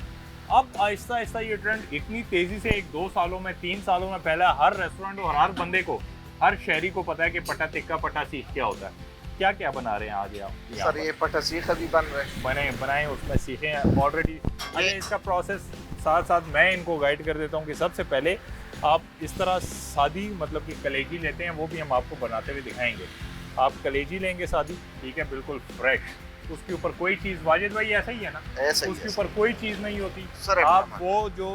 अब आहिस्ता आहिस्ता ये ट्रेंड इतनी तेज़ी से 1-2 सालों में 3 सालों में फैला। हर रेस्टोरेंट और हर बंदे को, हर शहरी को पता है कि पटा टिक्का पटा सीख क्या होता है। क्या क्या बना रहे हैं आज आप यहाँ सर पर? ये पटा सीख अभी बन रहे हैं। बनाए उसमें सीखे हैं ऑलरेडी। अच्छा, इसका प्रोसेस साथ साथ मैं इनको गाइड कर देता हूँ कि सबसे पहले आप इस तरह सादी मतलब कि कलेजी लेते हैं, वो भी हम आपको बनाते हुए दिखाएंगे। आप कलेजी लेंगे सादी, ठीक है, बिल्कुल फ्रेश, उसके ऊपर कोई चीज़, वाजिद भाई ऐसा ही है ना, ऐसे ही उसके है। ऊपर कोई चीज़ नहीं होती। सर आप वो जो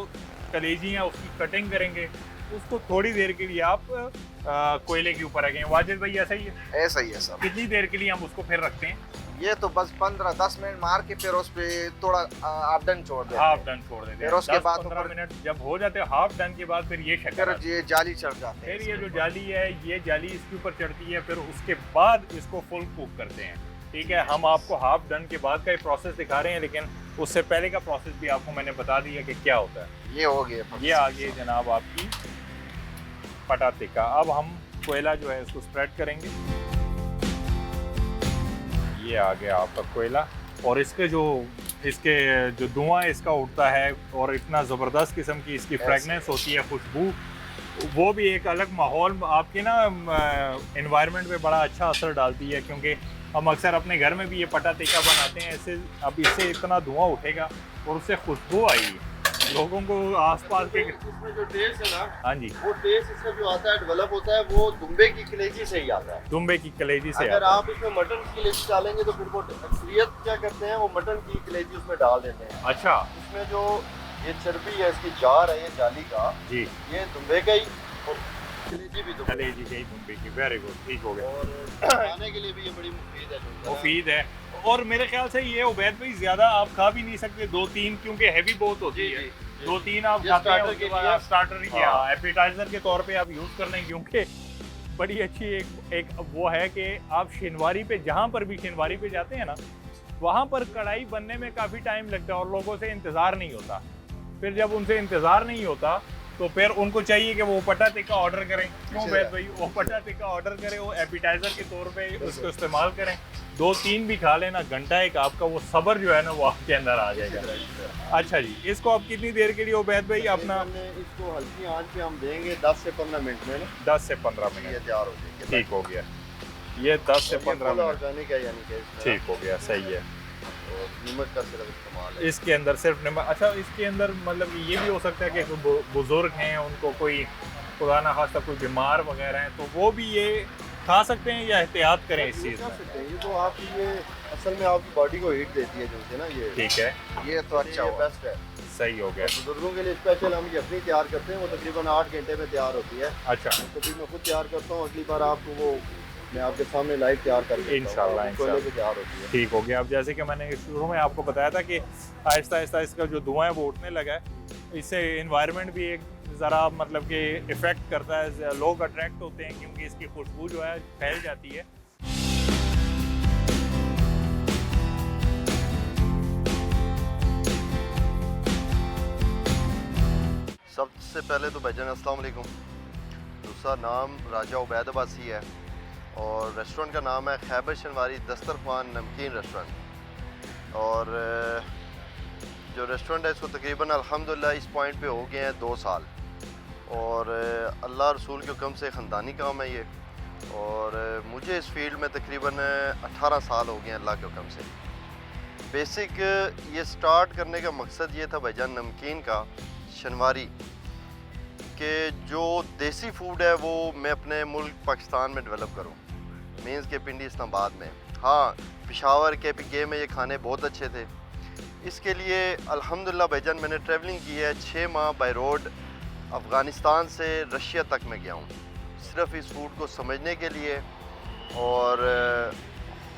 कलेजी हैं उसकी कटिंग करेंगे, उसको थोड़ी देर के लिए आप कोयले के ऊपर रखेंगे। वाजिद भाई ऐसा ही है? ऐसा ही है सर। कितनी देर के लिए हम उसको फिर रखते हैं? ये तो बस 15-10 मिनट मार के फिर उस पे थोड़ा हाफ डन छोड़ देते हाफ हैं। डन छोड़ देते फिर उसके बाद 15 ऊपर- मिनट जब हो जाते हैं हाफ डन के बाद फिर ये शक्कर फिर आती है। ये जाली चढ़ जाते हैं फिर ये जो जाली है ये जाली इसके ऊपर चढ़ती है, फिर उसके बाद इसको फुल कुक करते हैं। ठीक है, हम आपको हाफ डन के बाद का ही प्रोसेस दिखा रहे हैं, लेकिन उससे पहले का प्रोसेस भी आपको मैंने बता दिया कि क्या होता है। ये हो गया ये आ गई जनाब आपकी पटा टिक्का। अब हम कोयला जो है इसको स्प्रेड करेंगे। ये आ गया आपका कोयला, और इसके जो धुआं इसका उठता है और इतना ज़बरदस्त किस्म की इसकी फ्रेगनेंस होती है, खुशबू, वो भी एक अलग माहौल आपके ना एनवायरनमेंट पे बड़ा अच्छा असर डालती है। क्योंकि हम अक्सर अपने घर में भी ये पटा टिक्का बनाते हैं, इससे अब इससे इतना धुआं उठेगा और उससे खुशबू आएगी, लोगों को आसपास के। इसमें जो टेस्ट है ना, हाँ जी, वो टेस्ट इसका जो आता है डेवलप होता है वो दुम्बे की कलेजी से ही आता है। दुम्बे की कलेजी से अगर आता है। आप इसमें मटन की कलेजी डालेंगे तो फिर वो अक्सरियत क्या करते हैं, वो मटन की कलेजी उसमें डाल देते हैं। अच्छा इसमें जो ये चर्बी है, इसकी जार है ये जाली का, जी, ये दुम्बे का ही, और कलेजी भी दुम्बे कलेजी गई दुम्बे की। वेरी गुड, ठीक हो गया। और खाने के लिए भी ये बड़ी मुफीद है। मुफीद है, और मेरे ख्याल से ये उबैद भाई ज़्यादा आप खा भी नहीं सकते, 2-3, क्योंकि हैवी बहुत होती है। 2-3 आप ये खाते हैं, starter उसके के बाद लिए- आप स्टार्टर या हाँ। एपिटाइजर के तौर पे आप यूज़ कर लें। क्योंकि बड़ी अच्छी एक वो है कि आप शिनवारी पे, जहाँ पर भी शिनवारी पे जाते हैं ना, वहाँ पर कढ़ाई बनने में काफ़ी टाइम लगता है और लोगों से इंतज़ार नहीं होता। फिर जब उनसे इंतज़ार नहीं होता तो फिर उनको चाहिए कि वो पटा टिक्का ऑर्डर करें। क्यों उबैद भाई, वो पटा टिक्का ऑर्डर करें, वो एपिटाइजर के तौर पे उसको इस्तेमाल करें। 2-3 भी खा लेना, घंटा एक आपका वो सब्र जो है ना वो आपके अंदर आ जाएगा। अच्छा जी, इसको आप कितनी देर के लिए उबैद भाई अपना? इसको हल्की आंच पे हम देंगे 10 से 15 मिनट में ना, 10 से 15 ये मिनट। तैयार हो जाएगी। ठीक हो गया, ये 10 से 15 मिनट। ऑर्गेनिक है, यानी कि इसमें ठीक हो गया, सही है। और नमक का सिर्फ इस्तेमाल है। इसके अंदर सिर्फ नमक। अच्छा, इसके अंदर मतलब ये भी हो सकता है कि कोई बुजुर्ग हैं, उनको कोई खुदा ना खास्ता कोई बीमार वगैरह हैं, तो वो भी ये खा सकते हैं या एहतियात करें इस चीज़ खा में? सकते हैं। ये तो आपकी ये असल में आपकी बॉडी को हीट देती है, जो है ना ये ठीक है, ये तो अच्छा ये हुआ। बेस्ट है। सही हो गया। बुजुर्गों के लिए स्पेशल हम ये अपनी तैयार करते हैं, वो तकरीबन 8 घंटे में तैयार होती है। अच्छा, कभी मैं खुद तैयार करता हूँ, अगली बार आपको वो मैं आपके सामने लाइव तैयार करके इंशाल्लाह, छोले भी तैयार होती है। ठीक हो गया। अब जैसे कि मैंने शुरू में आपको बताया था कि आहिस्ता आहिस्ता इसका जो धुआं है वो उठने लगा है, इससे इन्वायरमेंट भी एक ज़रा मतलब कि इफ़ेक्ट करता है, लोग अट्रैक्ट होते हैं क्योंकि इसकी खुशबू जो है फैल जाती है। सबसे पहले तो भाईजान अस्सलाम वालेकुम। दूसरा नाम राजा उबैद अब्बासी है और रेस्टोरेंट का नाम है खैबर शनवारी दस्तरखान नमकीन रेस्टोरेंट। और जो रेस्टोरेंट है इसको तकरीबन अल्हम्दुलिल्लाह इस पॉइंट पे हो गए हैं 2 साल, और अल्लाह रसूल के हुक्म से ख़ानदानी काम है ये। और मुझे इस फील्ड में तकरीबन 18 साल हो गए हैं अल्लाह के हुक्म से। बेसिक ये स्टार्ट करने का मकसद ये था भाईजान नमकीन का शनवारी, कि जो देसी फूड है वो मैं अपने मुल्क पाकिस्तान में डेवलप करूं, मीन्स के पिंडी इस्लामाबाद में। हाँ, पेशावर KPK में ये खाने बहुत अच्छे थे। इसके लिए अल्हम्दुलिल्लाह भाईजान मैंने ट्रैवलिंग की है 6 माह बाय रोड, अफ़गानिस्तान से रशिया तक मैं गया हूँ सिर्फ इस फूड को समझने के लिए, और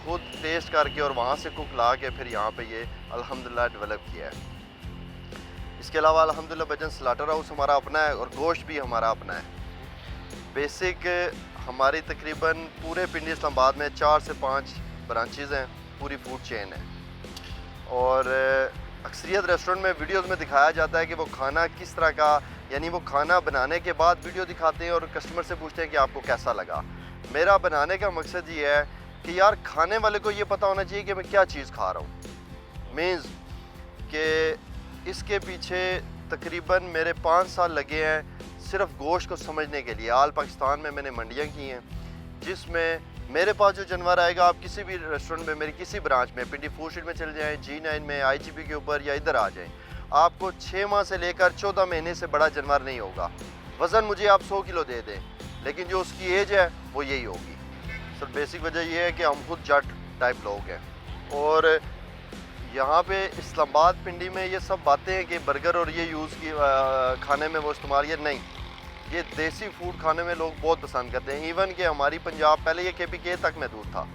खुद टेस्ट करके और वहाँ से कुक ला के फिर यहाँ पे ये अल्हम्दुलिल्लाह डेवलप किया है। इसके अलावा अल्हम्दुलिल्लाह भाईजान स्लाटर हाउस हमारा अपना है और गोश्त भी हमारा अपना है। बेसिक हमारी तकरीबन पूरे पिंडी इस्लामाबाद में 4 से 5 ब्रांचेज़ हैं, पूरी फूड चेन है। और अक्सरियत रेस्टोरेंट में वीडियोस में दिखाया जाता है कि वो खाना किस तरह का, यानी वो खाना बनाने के बाद वीडियो दिखाते हैं और कस्टमर से पूछते हैं कि आपको कैसा लगा। मेरा बनाने का मकसद ये है कि यार खाने वाले को ये पता होना चाहिए कि मैं क्या चीज़ खा रहा हूँ। मीन्स कि इसके पीछे तकरीबन मेरे 5 साल लगे हैं सिर्फ गोश्त को समझने के लिए। आल पाकिस्तान में मैंने मंडियाँ की हैं, जिसमें मेरे पास जो जानवर आएगा, आप किसी भी रेस्टोरेंट में, मेरी किसी ब्रांच में, पिंडी फूड स्ट्रीट में चले जाएँ, G9 में, IGP के ऊपर, या इधर आ जाएँ, आपको 6 माह से लेकर 14 महीने से बड़ा जानवर नहीं होगा। वज़न मुझे आप 100 किलो दे दें, लेकिन जो उसकी एज है वो यही होगी। सर बेसिक वजह यह है कि हम खुद जट टाइप लोग हैं, और यहाँ पे इस्लामाबाद पिंडी में ये सब बातें हैं कि बर्गर और ये यूज़ की खाने में वो इस्तेमाल, ये नहीं, ये देसी फूड खाने में लोग बहुत पसंद करते हैं। इवन कि हमारी पंजाब पहले ये KPK तक महदूद था,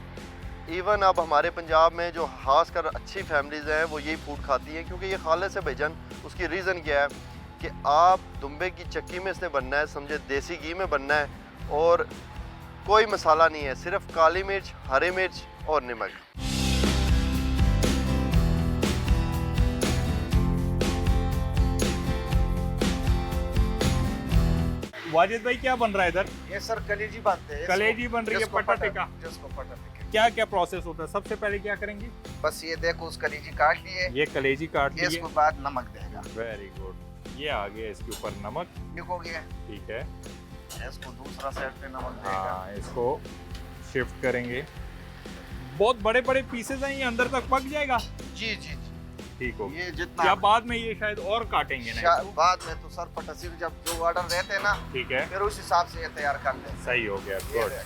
इवन अब हमारे पंजाब में जो खास कर अच्छी फैमिलीज़ हैं वो यही फूड खाती हैं, क्योंकि ये खाले से भाईजान उसकी रीज़न क्या है कि आप दुम्बे की चक्की में इसने बनना है, समझे देसी घी में बनना है, और कोई मसाला नहीं है, सिर्फ काली मिर्च, हरी मिर्च और नमक। वाजिद भाई क्या बन रहा है इधर? ये सर कलेजी बनते हैं। कलेजी बन रही है, जिसको पटा टिक्का। जिसको पटा टिक्का। क्या क्या प्रोसेस होता है? सबसे पहले क्या करेंगे? बस ये देखो, उस कलेजी काट लिए, ये कलेजी काट लिए, इसके बाद नमक देगा। Very good. ये आ गया इसके ऊपर नमक, लिखोगे, ठीक है। इसको दूसरा साइड पे नमक देगा। हाँ, इसको शिफ्ट करेंगे। बहुत बड़े बड़े पीसेस हैं, ये अंदर तक पक जाएगा। जी जी जी, ठीक हो। ये जितना या बाद में ये शायद और काटेंगे ना? बाद में तो सर पटासी जब जो ऑर्डर रहते हैं ना, ठीक है, फिर उस हिसाब से ये तैयार कर लेते हैं। सही हो गया, गुड।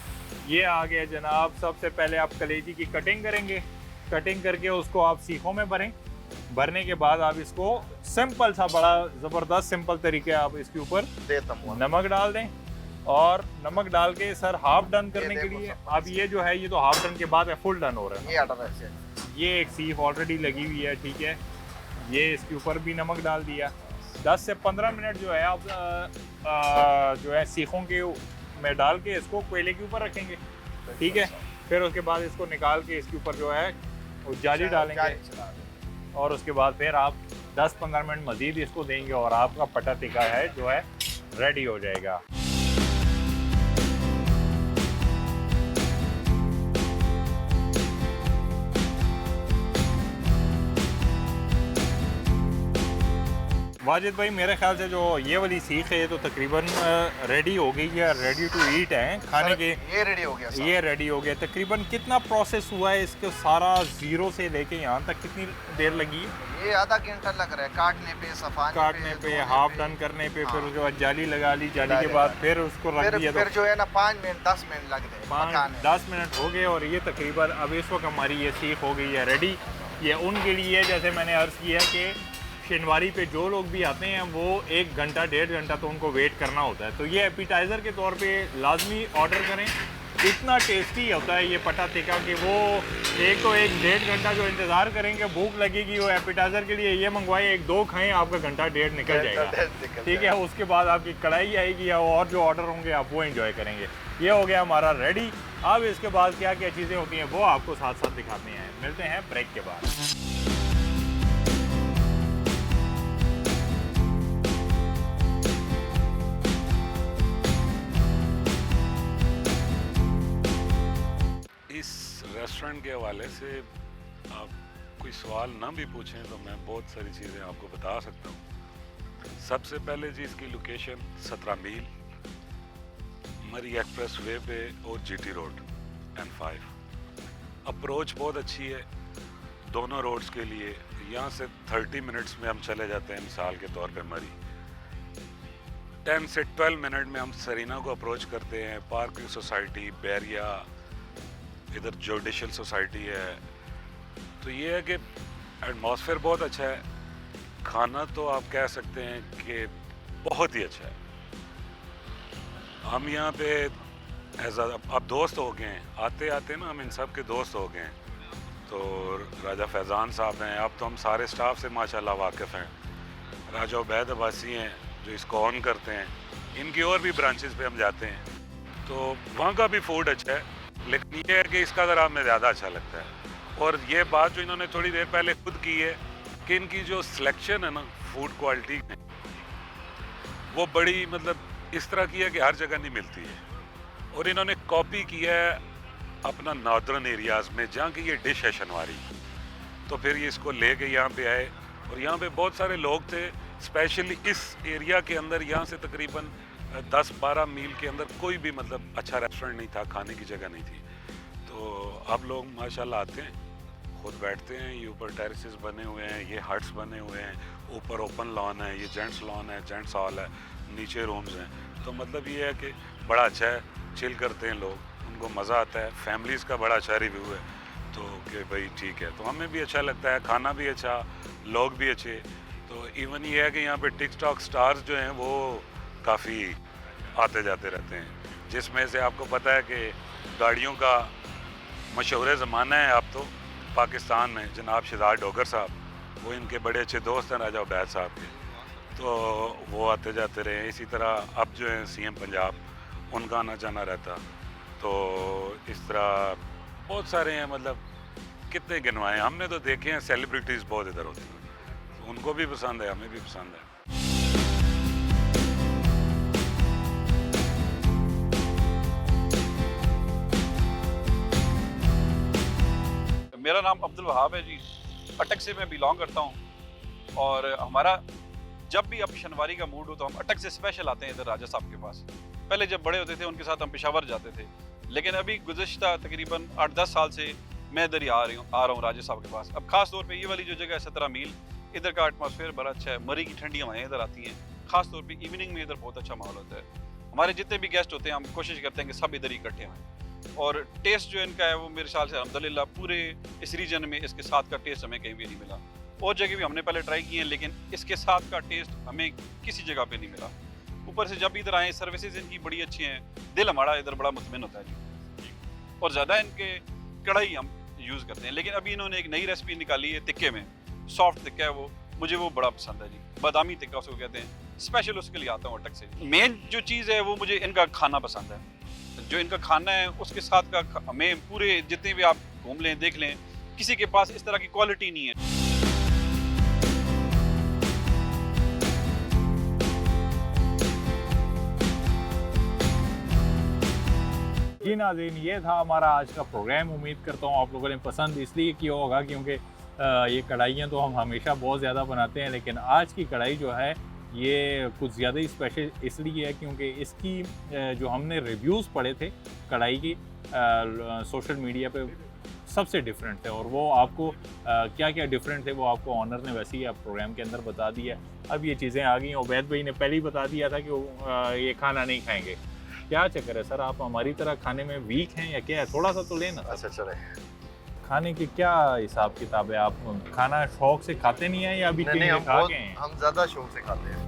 ये आ गया जनाब। सबसे पहले आप कलेजी की कटिंग करेंगे। कटिंग करके उसको आप सीखों में भरें। भरने के बाद आप इसको सिंपल सा, बड़ा ज़बरदस्त सिंपल तरीके आप इसके ऊपर देता हूँ नमक डाल दें। और नमक डाल के सर हाफ डन करने के लिए, अब ये जो है ये तो हाफ डन के बाद है, फुल डन हो रहा है। ये ऑर्डर ऐसे, ये एक सीख ऑलरेडी लगी हुई है, ठीक है। ये इसके ऊपर भी नमक डाल दिया। 10 से 15 मिनट जो है आप जो है सीखों के में डाल के इसको कोयले के ऊपर रखेंगे, ठीक है। फिर उसके बाद इसको निकाल के इसके ऊपर जो है वो जाली डालेंगे, और उसके बाद फिर आप 10-15 मिनट मज़ीद इसको देंगे और आपका पटा टिक्का है जो है रेडी हो जाएगा। वाजिद भाई, मेरे ख्याल से जो ये वाली सीख है ये तो तकरीबन रेडी हो गई है, रेडी टू ईट है खाने के। ये रेडी हो गया सर। ये रेडी हो गया। तकरीबन कितना प्रोसेस हुआ है इसके, सारा ज़ीरो से लेके यहाँ तक कितनी देर लगी? ये आधा घंटा लग रहा है काटने पे, सफाने काटने पे, हाफ डन करने पे, फिर उसके बाद जाली लगा ली, जाली के बाद फिर उसको रख दिया। फिर जो है ना 5 मिनट 10 मिनट लग गए, 5-10 मिनट हो गए। और ये तकरीबन अब इस वक्त हमारी ये सीख हो गई है रेडी। ये उनके लिए, जैसे मैंने अर्ज़ किया कि शनिवारी पे जो लोग भी आते हैं वो 1 घंटा 1.5 घंटा तो उनको वेट करना होता है, तो ये एपिटाइज़र के तौर पे लाजमी ऑर्डर करें। इतना टेस्टी होता है ये पटा टिक्का कि वो 1-1.5 घंटा जो इंतज़ार करेंगे, भूख लगेगी, वो एपिटाइज़र के लिए ये मंगवाए, 1-2 खाएं, आपका घंटा 1.5 निकल जाएगा, ठीक है। उसके बाद आपकी कढ़ाई आएगी और जो ऑर्डर होंगे आप वो एंजॉय करेंगे। ये हो गया हमारा रेडी। अब इसके बाद क्या क्या चीज़ें होती हैं वो आपको साथ साथ दिखाते हैं। मिलते हैं ब्रेक के बाद। रेस्टोरेंट के हवाले से आप कोई सवाल ना भी पूछें तो मैं बहुत सारी चीज़ें आपको बता सकता हूँ। सबसे पहले जी इसकी लोकेशन 17 मील मरी एक्सप्रेस वे पे और जीटी रोड N5। अप्रोच बहुत अच्छी है दोनों रोड्स के लिए। यहाँ से 30 मिनट्स में हम चले जाते हैं, मिसाल के तौर पे मरी। 10 से 12 मिनट में हम सरीना को अप्रोच करते हैं, पार्किंग सोसाइटी, बैरिया, इधर जुडिशल सोसाइटी है। तो ये है कि एटमॉस्फेयर बहुत अच्छा है। खाना तो आप कह सकते हैं कि बहुत ही अच्छा है। हम यहाँ पे अब दोस्त हो गए हैं, आते आते ना हम इन सब के दोस्त हो गए हैं। तो राजा फैज़ान साहब हैं, अब तो हम सारे स्टाफ से माशाल्लाह वाकिफ़ हैं। राजा उबैद अब्बासी हैं जो इसको ऑन करते हैं, इनकी और भी ब्रांचेस पे हम जाते हैं, तो वहाँ का भी फूड अच्छा है। लेकिन ये है कि इसका ज़रा हमें ज़्यादा अच्छा लगता है। और ये बात जो इन्होंने थोड़ी देर पहले खुद की है कि इनकी जो सिलेक्शन है ना फूड क्वालिटी में, वो बड़ी मतलब इस तरह की है कि हर जगह नहीं मिलती है। और इन्होंने कॉपी किया है अपना नॉर्दर्न एरियाज़ में जहाँ की ये डिश है शनवारी। तो फिर ये इसको ले के यहाँ पे आए और यहाँ पे बहुत सारे लोग थे, स्पेशली इस एरिया के अंदर। यहाँ से तकरीबन 10-12 मील के अंदर कोई भी मतलब अच्छा रेस्टोरेंट नहीं था, खाने की जगह नहीं थी। तो अब लोग माशाल्लाह आते हैं, खुद बैठते हैं। ये ऊपर टेरेसेस बने हुए हैं, ये हट्स बने हुए हैं, ऊपर ओपन लॉन है, ये जेंट्स लॉन है, जेंट्स हॉल है, नीचे रूम्स हैं। तो मतलब ये है कि बड़ा अच्छा है, चिल करते हैं लोग, उनको मज़ा आता है। फैमिलीज़ का बड़ा अच्छा रिव्यू है, तो कि भाई ठीक है। तो हमें भी अच्छा लगता है, खाना भी अच्छा, लोग भी अच्छे। तो इवन ये है कि यहाँ पे टिकटॉक स्टार्स जो हैं वो काफ़ी आते जाते रहते हैं, जिसमें से आपको पता है कि गाड़ियों का मशहूर ज़माना है अब तो पाकिस्तान में, जनाब शहजाद डोगर साहब, वो इनके बड़े अच्छे दोस्त हैं राजा उबैद साहब के, तो वो आते जाते रहे। इसी तरह अब जो है CM पंजाब, उनका आना जाना रहता। तो इस तरह बहुत सारे हैं, मतलब कितने गिनवाएं, हमने तो देखे हैं। सेलिब्रिटीज़ बहुत इधर होती हैं, उनको भी पसंद है, हमें भी पसंद है। मेरा नाम अब्दुल वहाब है जी, अटक से मैं बिलोंग करता हूँ। और हमारा जब भी अब शनिवारी का मूड हो तो हम अटक से स्पेशल आते हैं इधर राजा साहब के पास। पहले जब बड़े होते थे उनके साथ हम पेशावर जाते थे, लेकिन अभी गुज़श्ता तकरीबन 8-10 साल से मैं इधर ही आ रहा हूँ राजा साहब के पास। अब खास तौर पे ये वाली जो जगह है 17 मील, इधर का एटमॉस्फेयर बड़ा अच्छा है, मरी की ठंडी हवाएं इधर आती हैं। खास तौर पे इवनिंग में इधर बहुत अच्छा माहौल होता है। हमारे जितने भी गेस्ट होते हैं हम कोशिश करते हैं कि सब इधर ही इकट्ठे हों। और टेस्ट जो इनका है वो मेरे ख्याल से अल्हम्दुलिल्लाह पूरे इस रीजन में इसके साथ का टेस्ट हमें कहीं भी नहीं मिला। और जगह भी हमने पहले ट्राई किए हैं, लेकिन इसके साथ का टेस्ट हमें किसी जगह पे नहीं मिला। ऊपर से जब इधर आए सर्विसेज इनकी बड़ी अच्छी हैं, दिल हमारा इधर बड़ा मुतमिन होता है जी। और ज़्यादा इनके कढ़ाई हम यूज़ करते हैं। लेकिन अभी इन्होंने एक नई रेसिपी निकाली है तिक्के में, सॉफ्ट तिक्का है वो, मुझे वो बड़ा पसंद है जी। बादामी तिक्का उसको कहते हैं, स्पेशल उसके लिए आता हूँ अटक से। मेन जो चीज़ है वो मुझे इनका खाना पसंद है। जो इनका खाना है उसके साथ का हमें पूरे जितने भी आप घूम लें देख लें, किसी के पास इस तरह की क्वालिटी नहीं है। जी नाज़रीन, ये था हमारा आज का प्रोग्राम। उम्मीद करता हूँ आप लोगों ने पसंद इसलिए किया होगा क्योंकि ये कढ़ाइयाँ तो हम हमेशा बहुत ज़्यादा बनाते हैं, लेकिन आज की कढ़ाई जो है ये कुछ ज़्यादा ही स्पेशल इसलिए है क्योंकि इसकी जो हमने रिव्यूज़ पढ़े थे कढ़ाई की सोशल मीडिया पे सबसे डिफरेंट थे। और वो आपको क्या क्या डिफरेंट थे वो आपको ऑनर ने वैसे ही आप प्रोग्राम के अंदर बता दिया। अब ये चीज़ें आ गई। उबैद भाई ने पहले ही बता दिया था कि ये खाना नहीं खाएंगे। क्या चक्कर है सर, आप हमारी तरह खाने में वीक हैं या क्या है? थोड़ा सा तो लेना। अच्छा चले, खाने की क्या हिसाब किताब है? आप खाना शौक से खाते नहीं है या अभी नहीं, हम खा गए हैं? हम ज़्यादा शौक से खाते हैं।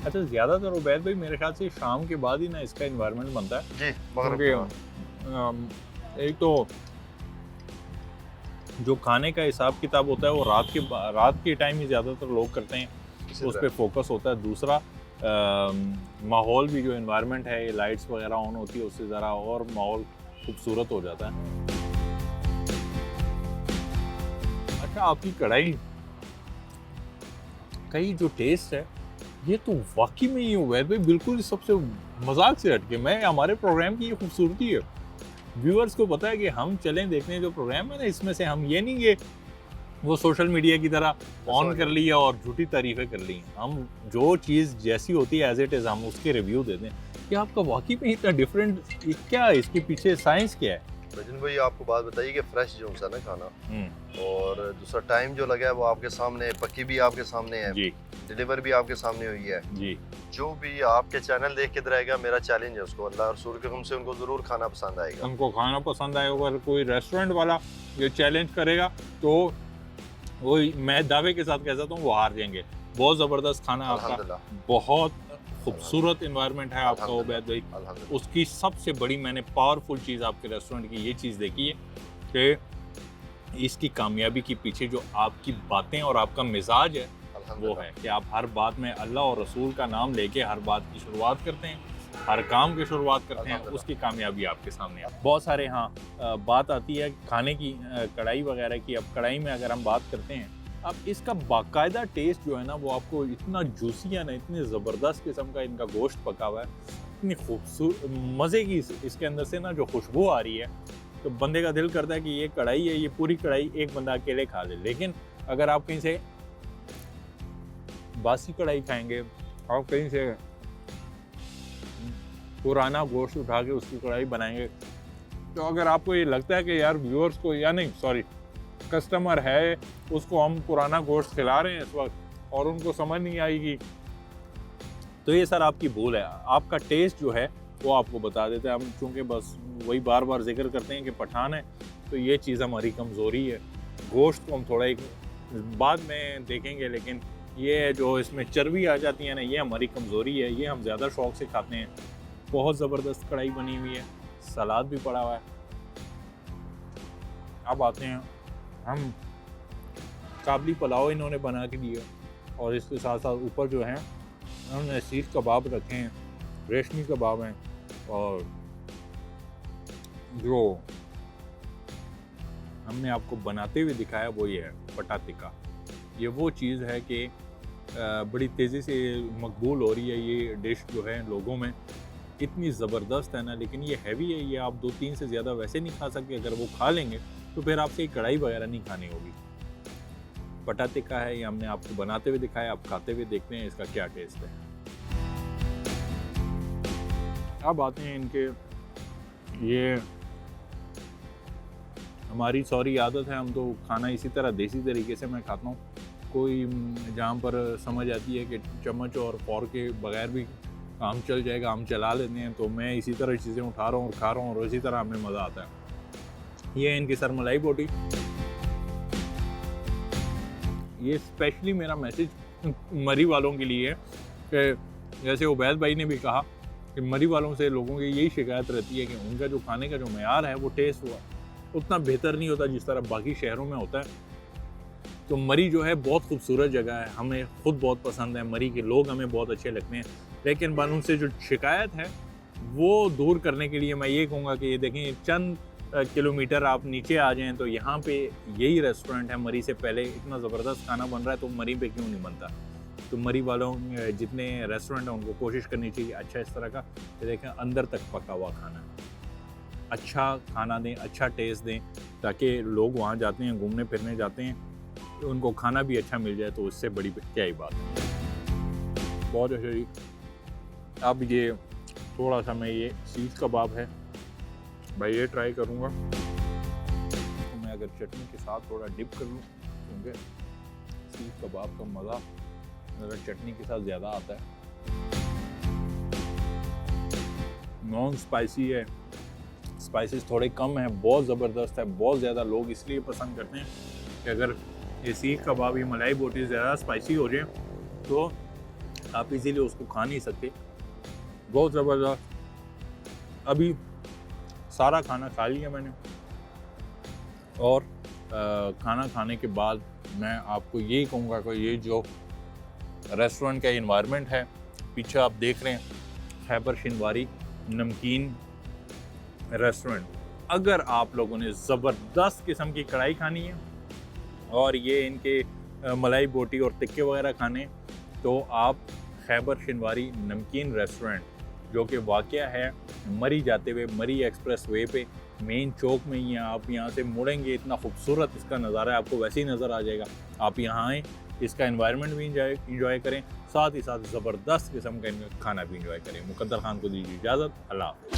अच्छा, ज़्यादातर उबैद भाई मेरे ख्याल से शाम के बाद ही ना इसका इन्वायरमेंट बनता है जी, क्योंकि एक तो जो खाने का हिसाब किताब होता है वो रात के टाइम ही ज़्यादातर लोग करते हैं, उस पर फोकस होता है। दूसरा माहौल भी, जो इन्वायरमेंट है, ये लाइट्स वगैरह ऑन होती है उससे ज़रा और माहौल खूबसूरत हो जाता है। अच्छा, आपकी कढ़ाई का ये जो टेस्ट है ये तो वाकई में ये हुआ है भाई, बिल्कुल सबसे मजाक से हटके। मैं हमारे प्रोग्राम की ये खूबसूरती है, व्यूअर्स को पता है कि हम चलें देखने जो प्रोग्राम है ना, इसमें से हम ये नहीं कि वो सोशल मीडिया की तरह ऑन कर लिया और झूठी तारीफ़ें कर ली। हम जो चीज़ जैसी होती है एज इट इज़ हम उसके रिव्यू देते हैं कि आपका वाकई में इतना डिफरेंट क्या है, इसके पीछे साइंस क्या है? भजन भाई आपको बात बताइए कि फ्रेश जो है ना खाना, और दूसरा टाइम जो लगा है वो आपके सामने, पक्की भी आपके सामने है जी, डिलीवर भी आपके सामने हुई है जी। जो भी आपके चैनल देख के रहेगा, मेरा चैलेंज है उसको, अल्लाह और रसूल के हुक्म से उनको ज़रूर खाना पसंद आएगा। उनको खाना पसंद आएगा। अगर कोई रेस्टोरेंट वाला ये चैलेंज करेगा तो वो मैं दावे के साथ कह सकता हूँ वो हार जाएंगे। बहुत ज़बरदस्त खाना आपका, अल्हम्दुलिल्लाह, बहुत खूबसूरत इन्वायरमेंट है आपका उबैद भाई। अल्हम्दुलिल्लाह। उसकी सबसे बड़ी मैंने पावरफुल चीज़ आपके रेस्टोरेंट की ये चीज़ देखी है कि इसकी कामयाबी के पीछे जो आपकी बातें और आपका मिजाज है वो है कि आप हर बात में अल्लाह और रसूल का नाम लेके हर बात की शुरुआत करते हैं, हर काम की शुरुआत करते हैं, उसकी कामयाबी आपके सामने है। बहुत सारे बात आती है खाने की, कढ़ाई वगैरह की। अब कढ़ाई में अगर हम बात करते हैं, अब इसका बाकायदा टेस्ट जो है ना वो आपको इतना जूसी है ना, इतने ज़बरदस्त किस्म का इनका गोश्त पका हुआ है, इतनी खूबसूरत मज़े की इसके अंदर से ना जो खुशबू आ रही है, तो बंदे का दिल करता है कि ये कढ़ाई है, ये पूरी कढ़ाई एक बंदा अकेले खा ले। लेकिन अगर आप कहीं से बासी कढ़ाई खाएंगे, आप कहीं से पुराना गोश्त उठा के उसकी कढ़ाई बनाएंगे, तो अगर आपको ये लगता है कि यार व्यूअर्स को, या नहीं सॉरी कस्टमर है उसको हम पुराना गोश्त खिला रहे हैं इस वक्त और उनको समझ नहीं आएगी, तो ये सर आपकी भूल है। आपका टेस्ट जो है वो आपको बता देते हैं। हम चूँकि बस वही बार बार जिक्र करते हैं कि पठान है, तो ये चीज़ हमारी कमज़ोरी है। गोश्त को हम थोड़ा एक बाद में देखेंगे, लेकिन ये जो इसमें चर्बी आ जाती है ना, ये हमारी कमज़ोरी है, ये हम ज़्यादा शौक़ से खाते हैं। बहुत ज़बरदस्त कढ़ाई बनी हुई है, सलाद भी पड़ा हुआ है। अब आते हैं हम, काबली पुलाव इन्होंने बना के दिया और इसके साथ साथ ऊपर जो है उन्होंने सीख कबाब रखे हैं, रेशमी कबाब हैं, और जो हमने आपको बनाते हुए दिखाया वो ये है पटा टिक्का। ये वो चीज़ है कि बड़ी तेज़ी से मकबूल हो रही है ये डिश जो है लोगों में, इतनी ज़बरदस्त है ना, लेकिन ये हैवी है, ये आप 2-3 से ज़्यादा वैसे नहीं खा सकते। अगर वो खा लेंगे तो फिर आपसे कढ़ाई वगैरह नहीं खानी होगी। पटा टिक्का है, ये हमने आपको बनाते हुए दिखाया, आप खाते हुए देखते हैं इसका क्या टेस्ट है। अब आते हैं इनके, ये हमारी सॉरी आदत है, हम तो खाना इसी तरह देसी तरीके से मैं खाता हूँ। कोई जहाँ पर समझ आती है कि चम्मच और फोर्क के बगैर भी काम चल जाएगा, हम चला लेते हैं, तो मैं इसी तरह चीज़ें उठा रहा हूँ और खा रहा हूँ और इसी तरह हमें मज़ा आता है। ये है इनकी सरमलाई बोटी। ये स्पेशली मेरा मैसेज मरी वालों के लिए है कि जैसे उबैद भाई ने भी कहा कि मरी वालों से लोगों की यही शिकायत रहती है कि उनका जो खाने का जो मेयार है वो टेस्ट हुआ उतना बेहतर नहीं होता जिस तरह बाकी शहरों में होता है। तो मरी जो है बहुत खूबसूरत जगह है, हमें खुद बहुत पसंद है, मरी के लोग हमें बहुत अच्छे लगते हैं, लेकिन उनसे जो शिकायत है वो दूर करने के लिए मैं ये कहूँगा कि ये देखें, चंद किलोमीटर आप नीचे आ जाएं तो यहाँ पे यही रेस्टोरेंट है। मरी से पहले इतना ज़बरदस्त खाना बन रहा है तो मरी पे क्यों नहीं बनता। तो मरी वालों जितने रेस्टोरेंट हैं उनको कोशिश करनी चाहिए अच्छा इस तरह का कि देखें अंदर तक पका हुआ खाना, अच्छा खाना दें, अच्छा टेस्ट दें, ताकि लोग वहाँ जाते हैं, घूमने फिरने जाते हैं तो उनको खाना भी अच्छा मिल जाए, तो उससे बड़ी क्या ही बात है। बहुत अच्छा जी। अब ये थोड़ा सा मैं ये सीख कबाब है भाई ये ट्राई करूँगा, तो मैं अगर चटनी के साथ थोड़ा डिप कर लूँ क्योंकि सीख कबाब का मज़ा अगर चटनी के साथ ज़्यादा आता है। नॉन स्पाइसी है, स्पाइसेस थोड़े कम हैं, बहुत ज़बरदस्त है। बहुत ज़्यादा लोग इसलिए पसंद करते हैं कि अगर ये सीख कबाब या मलाई बोटी ज़्यादा स्पाइसी हो जाए तो आप इजीली उसको खा नहीं सकते। बहुत ज़बरदस्त। अभी सारा खाना खा लिया मैंने और खाना खाने के बाद मैं आपको यही कहूँगा कि ये जो रेस्टोरेंट का इन्वायरमेंट है, पीछे आप देख रहे हैं खैबर शिनवारी नमकीन रेस्टोरेंट, अगर आप लोगों ने ज़बरदस्त किस्म की कढ़ाई खानी है और ये इनके मलाई बोटी और टिक्के वगैरह खाने, तो आप खैबर शिनवारी नमकीन रेस्टोरेंट जो कि वाक़या है मरी जाते हुए मरी एक्सप्रेस वे पे मेन चौक में ही है। आप यहाँ से मुड़ेंगे, इतना खूबसूरत इसका नज़ारा है, आपको वैसे ही नज़र आ जाएगा। आप यहाँ आएँ, इसका एनवायरनमेंट भी इंजॉय करें, साथ ही साथ ज़बरदस्त किस्म का खाना भी इंजॉय करें। मुकद्दर खान को दीजिए इजाज़त। अल्लाह हाफ़िज़।